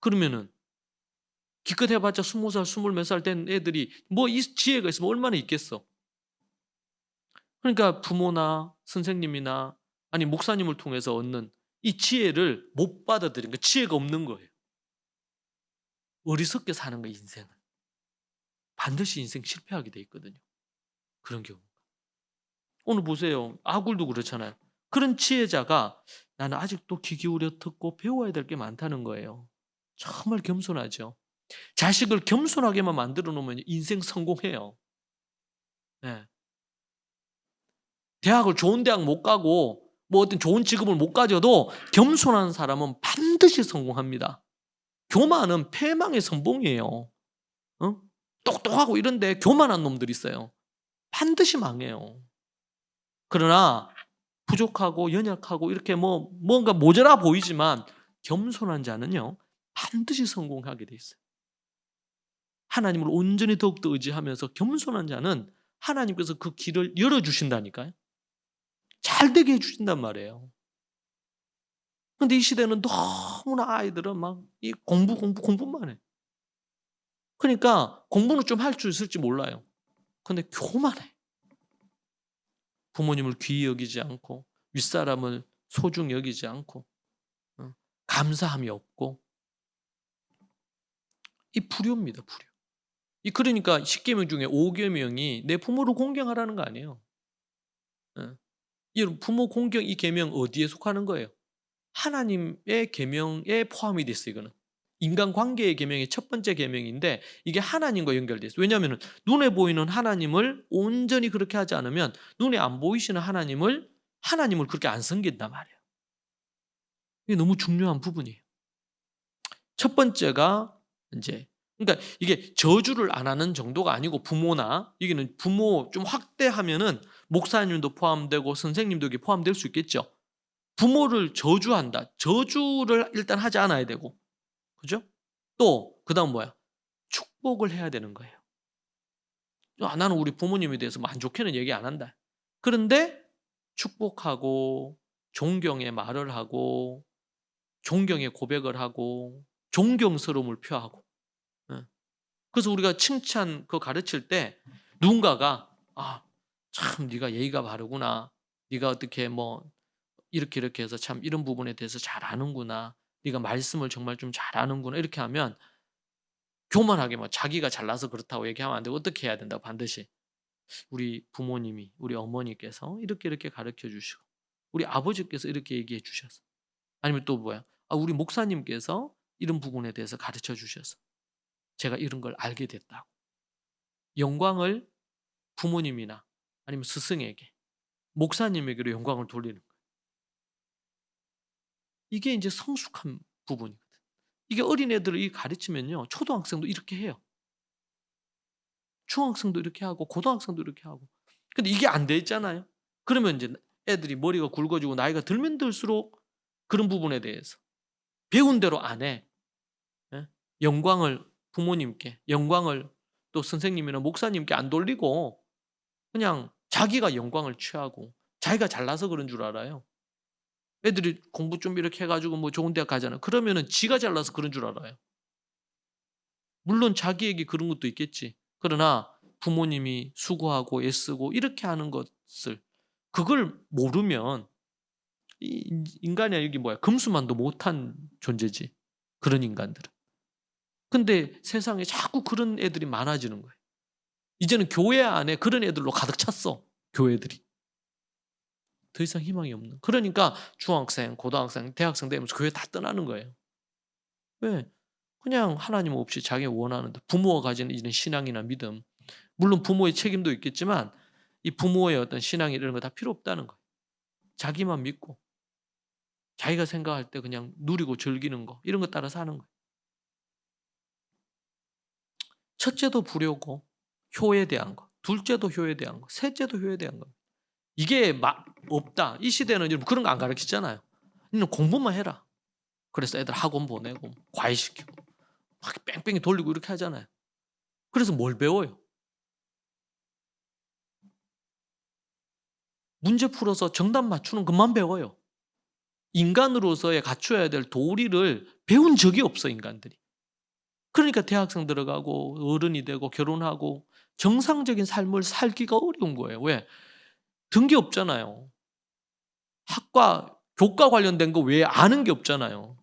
그러면은 기껏 해봤자 20살, 20몇 살 된 애들이 뭐 이 지혜가 있으면 얼마나 있겠어. 그러니까 부모나 선생님이나 아니 목사님을 통해서 얻는 이 지혜를 못 받아들인 거, 지혜가 없는 거예요. 어리석게 사는 거예요, 인생은. 반드시 인생 실패하게 돼 있거든요. 그런 경우. 오늘 보세요. 아굴도 그렇잖아요. 그런 지혜자가 나는 아직도 귀 기울여 듣고 배워야 될 게 많다는 거예요. 정말 겸손하죠. 자식을 겸손하게만 만들어 놓으면 인생 성공해요. 네. 대학을 좋은 대학 못 가고 뭐 어떤 좋은 직업을 못 가져도 겸손한 사람은 반드시 성공합니다. 교만은 패망의 선봉이에요. 똑똑하고 이런데 교만한 놈들이 있어요. 반드시 망해요. 그러나 부족하고 연약하고 이렇게 뭔가 모자라 보이지만 겸손한 자는요 반드시 성공하게 돼 있어요. 하나님을 온전히 더욱더 의지하면서 겸손한 자는 하나님께서 그 길을 열어주신다니까요. 잘 되게 해주신단 말이에요. 그런데 이 시대는 너무나 아이들은 막 이 공부만 해. 그러니까 공부는 좀 할 줄 있을지 몰라요. 근데 교만해. 부모님을 귀히 여기지 않고 윗사람을 소중히 여기지 않고 감사함이 없고, 이 불효입니다. 불효. 그러니까 10계명 중에 5계명이 내 부모를 공경하라는 거 아니에요. 이 부모 공경, 이 계명 어디에 속하는 거예요? 하나님의 계명에 포함이 됐어요. 이거는 인간관계의 계명의 첫 번째 계명인데 이게 하나님과 연결돼 있어요. 왜냐하면 눈에 보이는 하나님을 온전히 그렇게 하지 않으면 눈에 안 보이시는 하나님을 그렇게 안 섬긴단 말이에요. 이게 너무 중요한 부분이에요. 첫 번째가 이제, 그러니까 이게 저주를 안 하는 정도가 아니고, 부모나 여기는 부모 좀 확대하면은 목사님도 포함되고 선생님도 여기 포함될 수 있겠죠. 부모를 저주한다. 저주를 일단 하지 않아야 되고, 그죠? 또 그다음 뭐야? 축복을 해야 되는 거예요. 나는 우리 부모님에 대해서 안 좋게는 얘기 안 한다. 그런데 축복하고 존경의 말을 하고 존경의 고백을 하고 존경스러움을 표하고. 그래서 우리가 칭찬 가르칠 때 누군가가 참 네가 예의가 바르구나. 네가 어떻게 이렇게 해서 참 이런 부분에 대해서 잘 아는구나. 네가 말씀을 정말 좀 잘 아는구나. 이렇게 하면 교만하게 자기가 잘나서 그렇다고 얘기하면 안 되고 어떻게 해야 된다고, 반드시 우리 부모님이, 우리 어머니께서 이렇게 가르쳐 주시고 우리 아버지께서 이렇게 얘기해 주셔서, 아니면 또 우리 목사님께서 이런 부분에 대해서 가르쳐 주셔서 제가 이런 걸 알게 됐다고. 영광을 부모님이나 아니면 스승에게, 목사님에게로 영광을 돌리는 거예요. 이게 이제 성숙한 부분이거든. 이게 어린애들을 가르치면요 초등학생도 이렇게 해요. 중학생도 이렇게 하고 고등학생도 이렇게 하고. 근데 이게 안 돼 있잖아요. 그러면 이제 애들이 머리가 굵어지고 나이가 들면 들수록 그런 부분에 대해서 배운 대로 안 해. 영광을 부모님께, 영광을 또 선생님이나 목사님께 안 돌리고 그냥 자기가 영광을 취하고 자기가 잘나서 그런 줄 알아요. 애들이 공부 좀 이렇게 해 가지고 뭐 좋은 대학 가잖아요. 그러면은 지가 잘나서 그런 줄 알아요. 물론 자기에게 그런 것도 있겠지. 그러나 부모님이 수고하고 애쓰고 이렇게 하는 것을 그걸 모르면 이 인간이 여기 뭐야 금수만도 못한 존재지. 그런 인간들은. 근데 세상에 자꾸 그런 애들이 많아지는 거예요. 이제는 교회 안에 그런 애들로 가득 찼어. 교회들이. 더 이상 희망이 없는. 그러니까 중학생, 고등학생, 대학생 되면서 교회 다 떠나는 거예요. 왜? 그냥 하나님 없이 자기가 원하는 부모가 가지는 이런 신앙이나 믿음. 물론 부모의 책임도 있겠지만 이 부모의 어떤 신앙이 이런 거 다 필요 없다는 거예요. 자기만 믿고 자기가 생각할 때 그냥 누리고 즐기는 거 이런 거 따라 사는 거예요. 첫째도 불효고 효에 대한 거. 둘째도 효에 대한 거. 셋째도 효에 대한 거. 이게 없다. 이 시대는 여러분 그런 거 안 가르치잖아요. 너는 공부만 해라. 그래서 애들 학원 보내고 과외시키고 막 뺑뺑이 돌리고 이렇게 하잖아요. 그래서 뭘 배워요? 문제 풀어서 정답 맞추는 것만 배워요. 인간으로서의 갖춰야 될 도리를 배운 적이 없어 인간들이. 그러니까 대학생 들어가고 어른이 되고 결혼하고 정상적인 삶을 살기가 어려운 거예요. 왜? 든 게 없잖아요. 학과, 교과 관련된 거 외에 아는 게 없잖아요.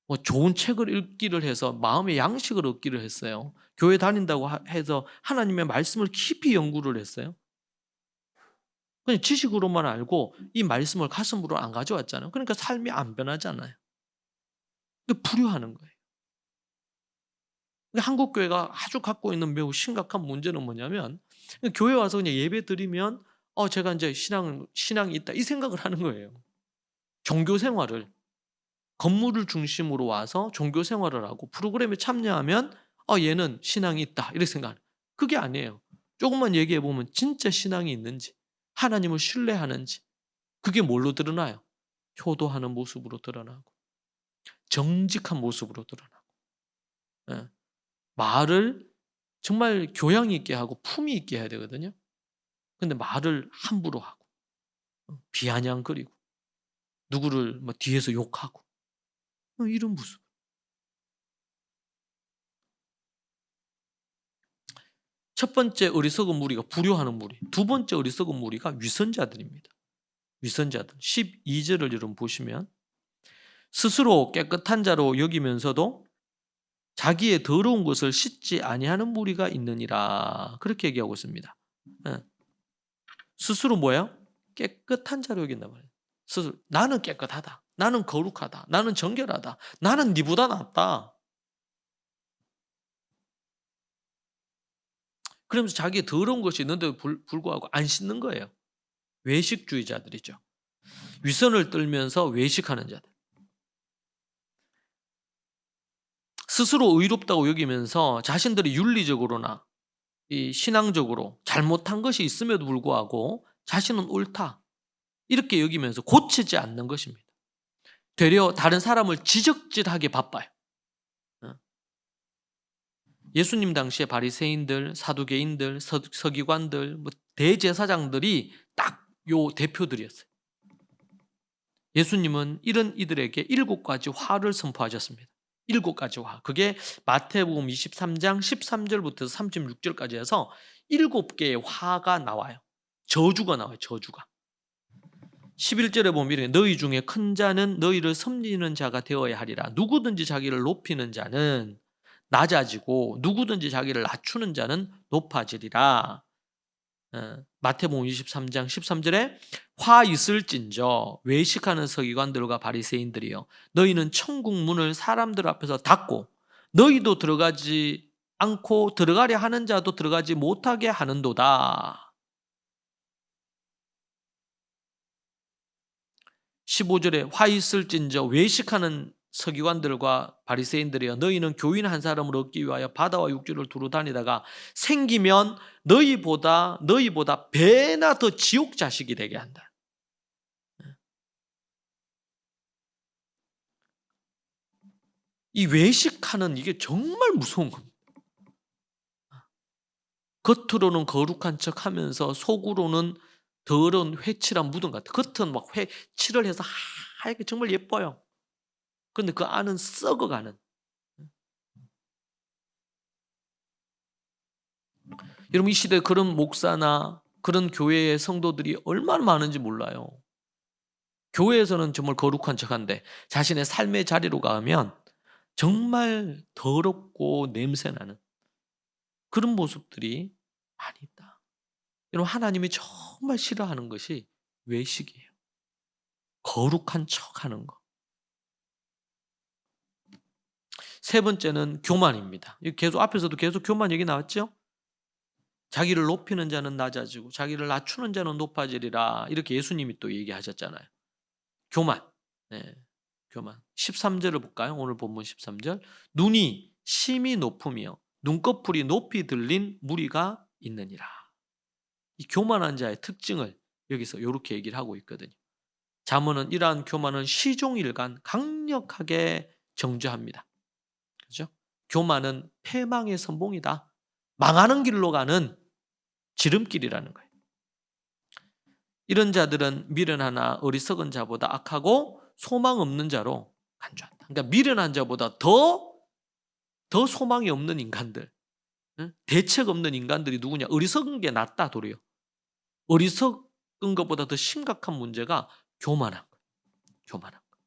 뭐 좋은 책을 읽기를 해서 마음의 양식을 얻기를 했어요. 교회 다닌다고 해서 하나님의 말씀을 깊이 연구를 했어요. 그냥 지식으로만 알고 이 말씀을 가슴으로 안 가져왔잖아요. 그러니까 삶이 안 변하잖아요. 불효하는 거예요. 한국 교회가 아주 갖고 있는 매우 심각한 문제는 뭐냐면 교회 와서 그냥 예배 드리면 제가 이제 신앙이 있다 이 생각을 하는 거예요. 종교 생활을 건물을 중심으로 와서 종교 생활을 하고 프로그램에 참여하면 얘는 신앙이 있다 이렇게 생각하는. 그게 아니에요. 조금만 얘기해 보면 진짜 신앙이 있는지 하나님을 신뢰하는지 그게 뭘로 드러나요? 효도하는 모습으로 드러나고 정직한 모습으로 드러나고 예. 말을 정말 교양 있게 하고 품위 있게 해야 되거든요. 근데 말을 함부로 하고 비아냥거리고 누구를 뭐 뒤에서 욕하고 이런 모습. 첫 번째 어리석은 무리가 불효하는 무리. 두 번째 어리석은 무리가 위선자들입니다. 위선자들. 12절을 여러분 보시면 스스로 깨끗한 자로 여기면서도 자기의 더러운 것을 씻지 아니하는 무리가 있느니라. 그렇게 얘기하고 있습니다. 스스로 뭐예요? 깨끗한 자로 여긴단 말이에요. 스스로 나는 깨끗하다. 나는 거룩하다. 나는 정결하다. 나는 니보다 낫다. 그러면서 자기의 더러운 것이 있는데도 불구하고 안 씻는 거예요. 외식주의자들이죠. 위선을 떨면서 외식하는 자들. 스스로 의롭다고 여기면서 자신들이 윤리적으로나 이 신앙적으로 잘못한 것이 있음에도 불구하고 자신은 옳다. 이렇게 여기면서 고치지 않는 것입니다. 되려 다른 사람을 지적질하게 바빠요. 예수님 당시에 바리새인들, 사두개인들, 서기관들, 뭐 대제사장들이 딱 요 대표들이었어요. 예수님은 이런 이들에게 7가지 화를 선포하셨습니다. 7가지 화. 그게 마태복음 23장 13절부터 36절까지 해서 7개의 화가 나와요. 저주가 나와요. 저주가. 11절에 보면 너희 중에 큰 자는 너희를 섬기는 자가 되어야 하리라. 누구든지 자기를 높이는 자는 낮아지고 누구든지 자기를 낮추는 자는 높아지리라. 마태복음 23장 13절에 화 있을진저 외식하는 서기관들과 바리새인들이여 너희는 천국 문을 사람들 앞에서 닫고 너희도 들어가지 않고 들어가려 하는 자도 들어가지 못하게 하는도다. 15절에 화 있을진저 외식하는 서기관들과 바리새인들이여 너희는 교인 한 사람을 얻기 위하여 바다와 육지를 두루 다니다가 생기면 너희보다 배나 더 지옥 자식이 되게 한다. 이 외식하는 이게 정말 무서운 겁니다. 겉으로는 거룩한 척하면서 속으로는 더러운 회칠한 무덤 같아. 겉은 막 칠을 해서 하얗게 정말 예뻐요. 그런데 그 안은 썩어가는. 여러분 이 시대에 그런 목사나 그런 교회의 성도들이 얼마나 많은지 몰라요. 교회에서는 정말 거룩한 척한데 자신의 삶의 자리로 가면 정말 더럽고 냄새나는 그런 모습들이 많이 있다. 여러분 하나님이 정말 싫어하는 것이 외식이에요. 거룩한 척하는 거. 세 번째는 교만입니다. 계속 앞에서도 계속 교만 얘기 나왔죠? 자기를 높이는 자는 낮아지고 자기를 낮추는 자는 높아지리라. 이렇게 예수님이 또 얘기하셨잖아요. 교만. 네. 교만. 13절을 볼까요? 오늘 본문 13절. 눈이 심히 높으며 눈꺼풀이 높이 들린 무리가 있느니라. 이 교만한 자의 특징을 여기서 이렇게 얘기를 하고 있거든요. 잠언은 이러한 교만을 시종일관 강력하게 정죄합니다. 그죠? 교만은 패망의 선봉이다. 망하는 길로 가는 지름길이라는 거예요. 이런 자들은 미련하나 어리석은 자보다 악하고 소망 없는 자로 간주한다. 그러니까 미련한 자보다 더 소망이 없는 인간들, 대책 없는 인간들이 누구냐? 어리석은 게 낫다 도리어. 어리석은 것보다 더 심각한 문제가 교만한 거예요. 교만한 거.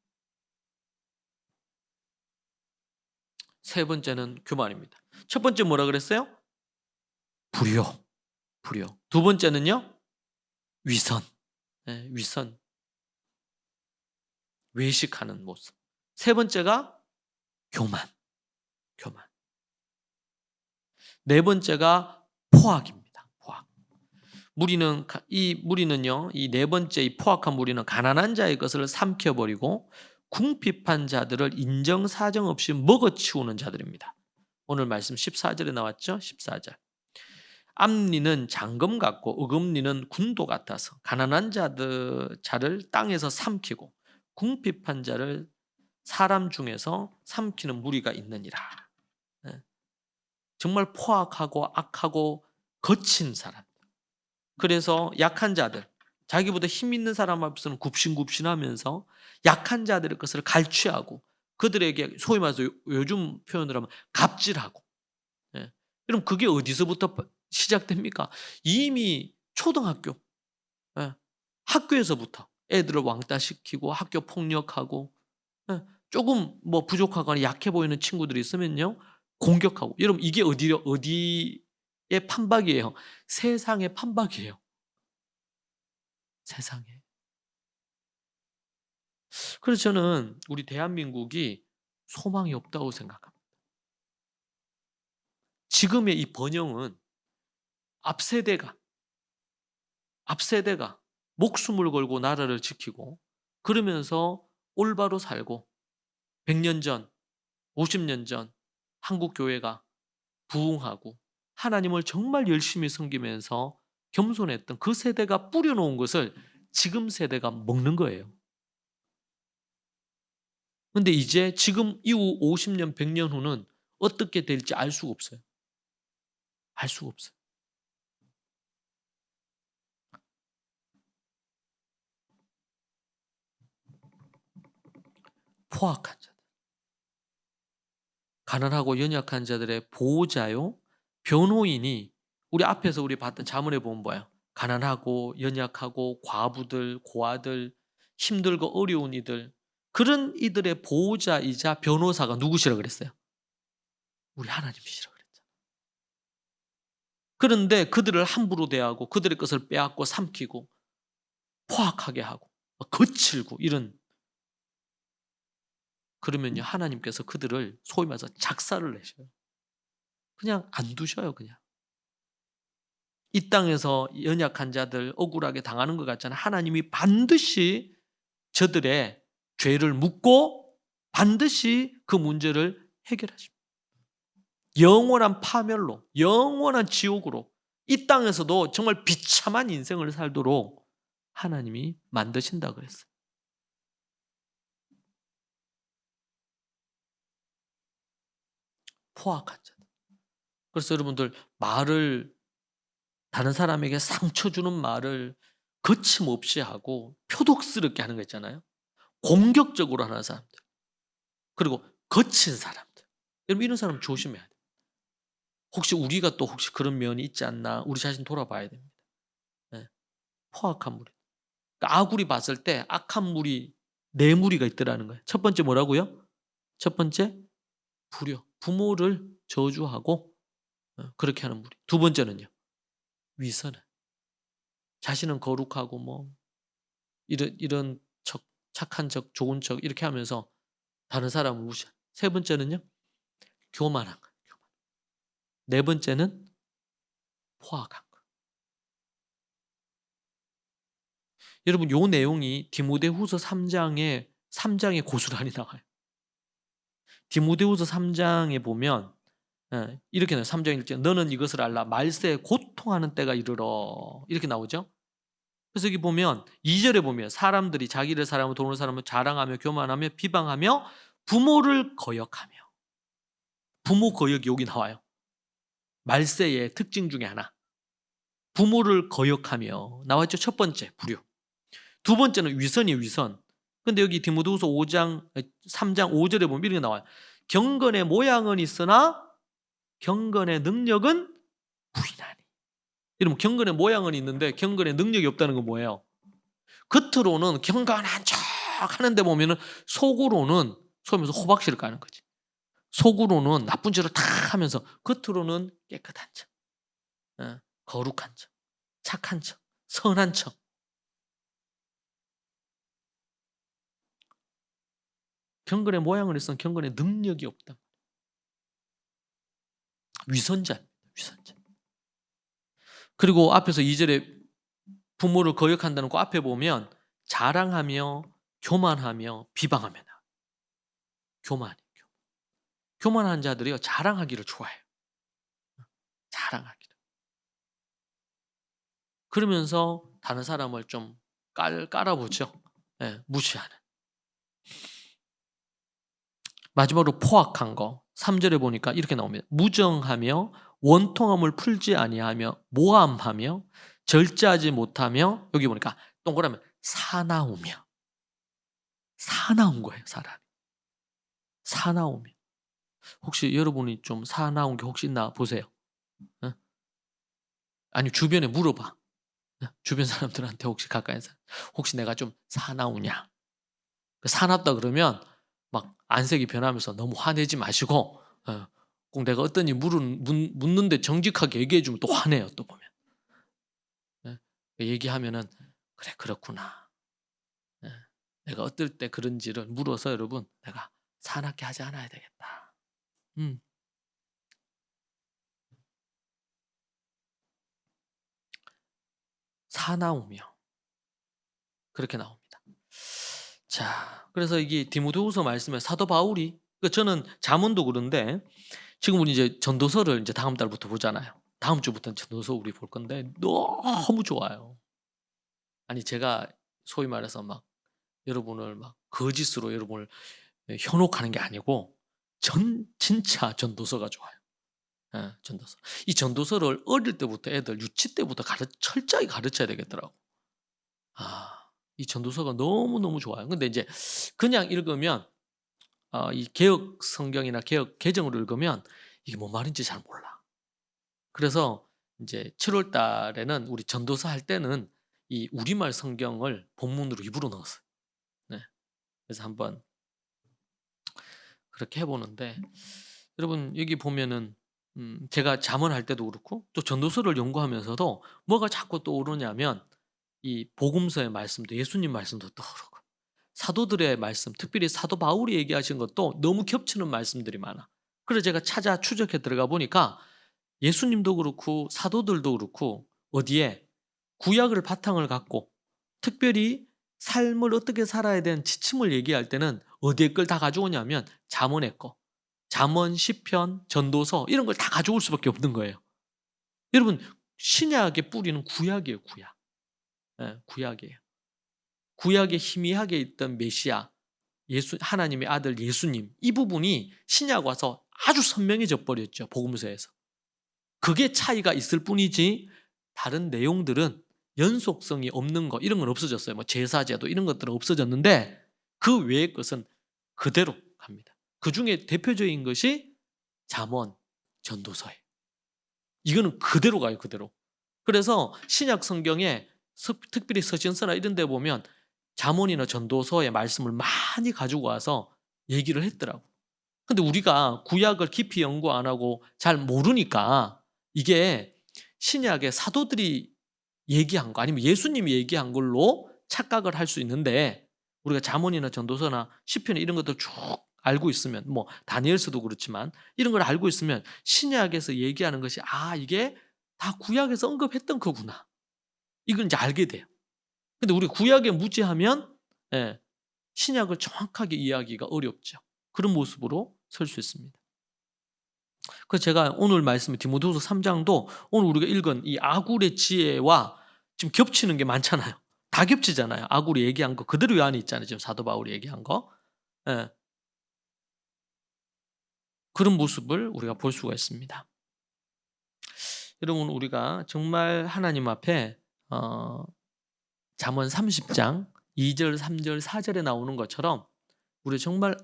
세 번째는 교만입니다. 첫 번째 뭐라 그랬어요? 불효. 두 번째는요? 위선. 네, 위선. 외식하는 모습. 세 번째가 교만. 네 번째가 포악입니다. 포악. 무리는요, 이 네 번째 이 포악한 무리는 가난한 자의 것을 삼켜버리고 궁핍한 자들을 인정사정 없이 먹어치우는 자들입니다. 오늘 말씀 14절에 나왔죠? 14절. 암리는 장검 같고 어금니는 군도 같아서 가난한 자를 땅에서 삼키고 궁핍한 자를 사람 중에서 삼키는 무리가 있느니라. 정말 포악하고 악하고 거친 사람. 그래서 약한 자들, 자기보다 힘 있는 사람 앞에서는 굽신굽신하면서 약한 자들의 것을 갈취하고 그들에게 소위 말해서 요즘 표현으로 하면 갑질하고. 그럼 그게 어디서부터 시작됩니까? 이미 초등학교, 학교에서부터 애들을 왕따시키고 학교 폭력하고 조금 뭐 부족하거나 약해 보이는 친구들이 있으면요 공격하고. 여러분 이게 어디의 판박이에요? 세상의 판박이에요. 세상에. 그래서 저는 우리 대한민국이 소망이 없다고 생각합니다. 지금의 이 번영은 앞세대가 목숨을 걸고 나라를 지키고 그러면서 올바로 살고 100년 전, 50년 전 한국 교회가 부흥하고 하나님을 정말 열심히 섬기면서 겸손했던 그 세대가 뿌려놓은 것을 지금 세대가 먹는 거예요. 그런데 이제 지금 이후 50년, 100년 후는 어떻게 될지 알 수가 없어요. 알 수가 없어요. 포악한 자들. 가난하고 연약한 자들의 보호자요. 변호인이 우리 앞에서 우리 봤던 자문에 보면 뭐예요? 가난하고 연약하고 과부들, 고아들, 힘들고 어려운 이들, 그런 이들의 보호자이자 변호사가 누구시라고 그랬어요? 우리 하나님이시라고 그랬잖아요. 그런데 그들을 함부로 대하고 그들의 것을 빼앗고 삼키고 포악하게 하고 거칠고 이런, 그러면요 하나님께서 그들을 소위 말해서 작사를 내셔요. 그냥 안 두셔요. 그냥 이 땅에서 연약한 자들 억울하게 당하는 것 같잖아요. 하나님이 반드시 저들의 죄를 묻고 반드시 그 문제를 해결하십니다. 영원한 파멸로, 영원한 지옥으로 이 땅에서도 정말 비참한 인생을 살도록 하나님이 만드신다 그랬어요. 포악한 자들. 그래서 여러분들 말을, 다른 사람에게 상처 주는 말을 거침없이 하고 표독스럽게 하는 거 있잖아요. 공격적으로 하는 사람들. 그리고 거친 사람들. 여러분 이런 사람 조심해야 돼요. 혹시 우리가 또 혹시 그런 면이 있지 않나 우리 자신 돌아봐야 됩니다. 네. 포악한 무리. 그러니까 아굴이 봤을 때 악한 무리 네 무리가 있더라는 거예요. 첫 번째 뭐라고요? 첫 번째 불효. 부모를 저주하고 그렇게 하는 무리. 두 번째는요. 위선은. 자신은 거룩하고 뭐 이런 척, 착한 척, 좋은 척 이렇게 하면서 다른 사람을 무시한. 세 번째는요. 교만한 거예요. 교만. 네 번째는 포악한 거. 여러분 요 내용이 디모데후서 3장에 고스란히 나와요. 디모데후서 3장에 보면 이렇게 나와요. 3장 1절 너는 이것을 알라 말세에 고통하는 때가 이르러 이렇게 나오죠. 그래서 여기 보면 2절에 보면 사람들이 자기를 사랑하며 돈을 사랑하며 자랑하며 교만하며 비방하며 부모를 거역하며 부모 거역이 여기 나와요. 말세의 특징 중에 하나. 부모를 거역하며 나왔죠. 첫 번째 불효. 두 번째는 위선이에요. 위선. 근데 여기 디모데후서 3장 5절에 보면 이렇게 나와요. 경건의 모양은 있으나 경건의 능력은 부인하니. 여러분 경건의 모양은 있는데 경건의 능력이 없다는 건 뭐예요? 겉으로는 경건한 척 하는데 보면은 속으로는 소면서 호박씨를 까는 거지. 속으로는 나쁜 짓을 다 하면서 겉으로는 깨끗한 척, 거룩한 척, 착한 척, 선한 척. 경건의 모양을 있으면 경건의 능력이 없다. 위선자. 그리고 앞에서 2절에 부모를 거역한다는 거 앞에 보면 자랑하며 교만하며 비방하며 교만한 자들이요 자랑하기를 좋아해요. 자랑하기를. 그러면서 다른 사람을 좀 깔아보죠. 무시하는. 마지막으로 포악한 거 3절에 보니까 이렇게 나옵니다. 무정하며 원통함을 풀지 아니하며 모함하며 절제하지 못하며 여기 보니까 동그라미 사나우며 사나운 거예요. 사람이 사나우며 혹시 여러분이 좀 사나운 게 혹시 있나 보세요. 아니 주변에 물어봐. 주변 사람들한테 혹시 가까이 사람 혹시 내가 좀 사나우냐. 사납다 그러면 막 안색이 변하면서 너무 화내지 마시고 꼭 내가 어떤 일 묻는데 정직하게 얘기해 주면 또 화내요. 또 보면 얘기하면은 그래 그렇구나. 내가 어떨 때 그런지를 물어서 여러분 내가 사납게 하지 않아야 되겠다. 사나우며 그렇게 나옵니다. 자, 그래서 이게 디모데후서 말씀에 사도 바울이 저는 잠언도 그런데 지금 우리 이제 전도서를 이제 다음 달부터 보잖아요. 다음 주부터는 전도서 우리 볼 건데 너무 좋아요. 아니 제가 소위 말해서 막 여러분을 막 거짓으로 여러분을 현혹하는 게 아니고 진짜 전도서가 좋아요. 전도서. 이 전도서를 어릴 때부터 애들 유치 때부터 철저히 가르쳐야 되겠더라고. 이 전도서가 너무너무 좋아요. 근데 이제 그냥 읽으면 이 개혁 성경이나 개혁 개정으로 읽으면 이게 뭔 말인지 잘 몰라. 그래서 이제 7월 달에는 우리 전도서 할 때는 이 우리말 성경을 본문으로 입으로 넣었어요. 그래서 한번 그렇게 해보는데 여러분 여기 보면은 제가 잠언할 때도 그렇고 또 전도서를 연구하면서도 뭐가 자꾸 떠오르냐면 이 복음서의 말씀도 예수님 말씀도 떠오르고 사도들의 말씀 특별히 사도 바울이 얘기하신 것도 너무 겹치는 말씀들이 많아. 그래서 제가 찾아 추적해 들어가 보니까 예수님도 그렇고 사도들도 그렇고 어디에 구약을 바탕을 갖고 특별히 삶을 어떻게 살아야 되는 지침을 얘기할 때는 어디에 걸 다 가져오냐면 잠언의 거. 잠언, 시편, 전도서 이런 걸 다 가져올 수밖에 없는 거예요. 여러분 신약의 뿌리는 구약이에요. 구약. 구약이에요. 구약에 희미하게 있던 메시아, 하나님의 아들 예수님 이 부분이 신약 와서 아주 선명해져 버렸죠. 복음서에서. 그게 차이가 있을 뿐이지 다른 내용들은 연속성이 없는 거 이런 건 없어졌어요. 뭐 제사제도 이런 것들은 없어졌는데 그 외의 것은 그대로 갑니다. 그중에 대표적인 것이 잠언, 전도서예요. 이거는 그대로 가요, 그대로. 그래서 신약 성경에 특별히 서신서나 이런 데 보면 잠언이나 전도서의 말씀을 많이 가지고 와서 얘기를 했더라고. 근데 우리가 구약을 깊이 연구 안 하고 잘 모르니까 이게 신약의 사도들이 얘기한 거 아니면 예수님이 얘기한 걸로 착각을 할 수 있는데 우리가 잠언이나 전도서나 시편 이런 것들 쭉 알고 있으면 뭐 다니엘서도 그렇지만 이런 걸 알고 있으면 신약에서 얘기하는 것이 이게 다 구약에서 언급했던 거구나. 이걸 이제 알게 돼요. 근데 우리 구약에 무지하면 신약을 정확하게 이해하기가 어렵죠. 그런 모습으로 설 수 있습니다. 그래서 제가 오늘 말씀인 디모데후서 3장도 오늘 우리가 읽은 이 아굴의 지혜와 지금 겹치는 게 많잖아요. 다 겹치잖아요. 아굴이 얘기한 거 그대로 이 안에 있잖아요. 지금 사도 바울이 얘기한 거. 그런 모습을 우리가 볼 수가 있습니다. 여러분 우리가 정말 하나님 앞에 잠언 30장 2절, 3절, 4절에 나오는 것처럼 우리 정말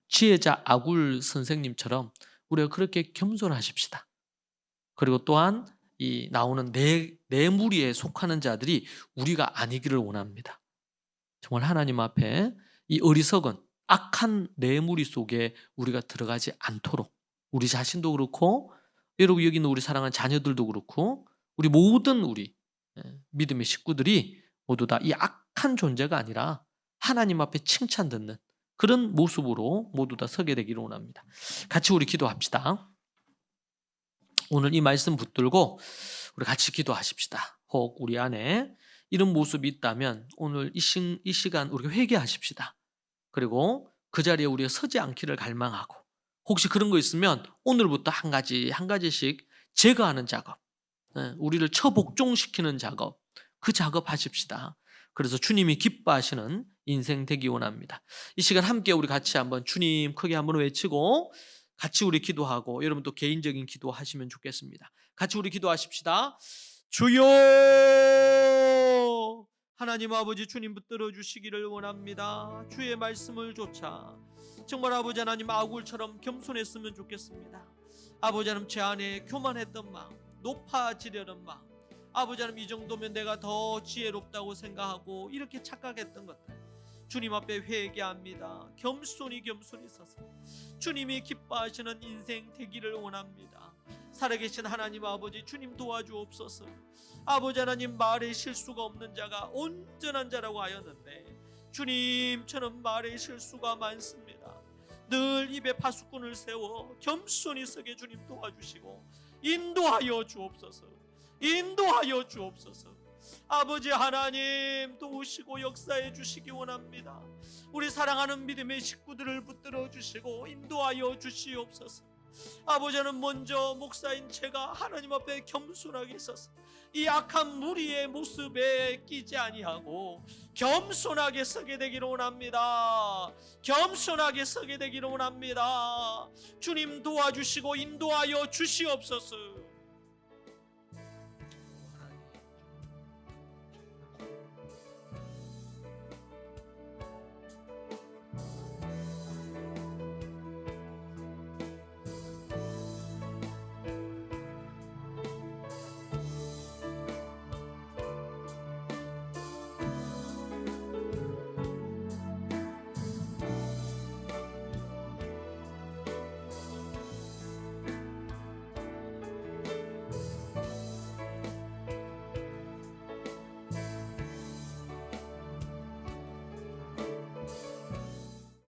지혜자 아굴 선생님처럼 우리가 그렇게 겸손하십시다. 그리고 또한 이 나오는 내 무리에 속하는 자들이 우리가 아니기를 원합니다. 정말 하나님 앞에 이 어리석은 악한 내 무리 속에 우리가 들어가지 않도록 우리 자신도 그렇고 여러분 여기 있는 우리 사랑하는 자녀들도 그렇고 우리 모든 우리 믿음의 식구들이 모두 다 이 악한 존재가 아니라 하나님 앞에 칭찬 듣는 그런 모습으로 모두 다 서게 되기를 원합니다. 같이 우리 기도합시다. 오늘 이 말씀 붙들고 우리 같이 기도하십시다. 혹 우리 안에 이런 모습이 있다면 오늘 이 시간 우리가 회개하십시다. 그리고 그 자리에 우리가 서지 않기를 갈망하고 혹시 그런 거 있으면 오늘부터 한 가지씩 제거하는 작업, 우리를 처복종시키는 작업, 그 작업 하십시다. 그래서 주님이 기뻐하시는 인생 되기 원합니다. 이 시간 함께 우리 같이 한번 주님 크게 한번 외치고 같이 우리 기도하고 여러분 또 개인적인 기도 하시면 좋겠습니다. 같이 우리 기도하십시다. 주여 하나님 아버지 주님 붙들어 주시기를 원합니다. 주의 말씀을 조차 정말 아버지 하나님 아굴처럼 겸손했으면 좋겠습니다. 아버지 하나님 제 안에 교만했던 마음, 높아지려는 마음, 아버지 하나님 이 정도면 내가 더 지혜롭다고 생각하고 이렇게 착각했던 것들 주님 앞에 회개합니다. 겸손히 서서 주님이 기뻐하시는 인생 되기를 원합니다. 살아계신 하나님 아버지 주님 도와주옵소서. 아버지 하나님 말에 실수가 없는 자가 온전한 자라고 하였는데 주님처럼 말에 실수가 많습니다. 늘 입에 파수꾼을 세워 겸손히 서게 주님 도와주시고 인도하여 주옵소서. 인도하여 주옵소서. 아버지 하나님 도우시고 역사해 주시기 원합니다. 우리 사랑하는 믿음의 식구들을 붙들어 주시고 인도하여 주시옵소서. 아버지는 먼저 목사인 제가 하나님 앞에 겸손하게 서서 이 악한 무리의 모습에 끼지 아니하고 겸손하게 서게 되기를 원합니다. 겸손하게 서게 되기를 원합니다. 주님 도와주시고 인도하여 주시옵소서.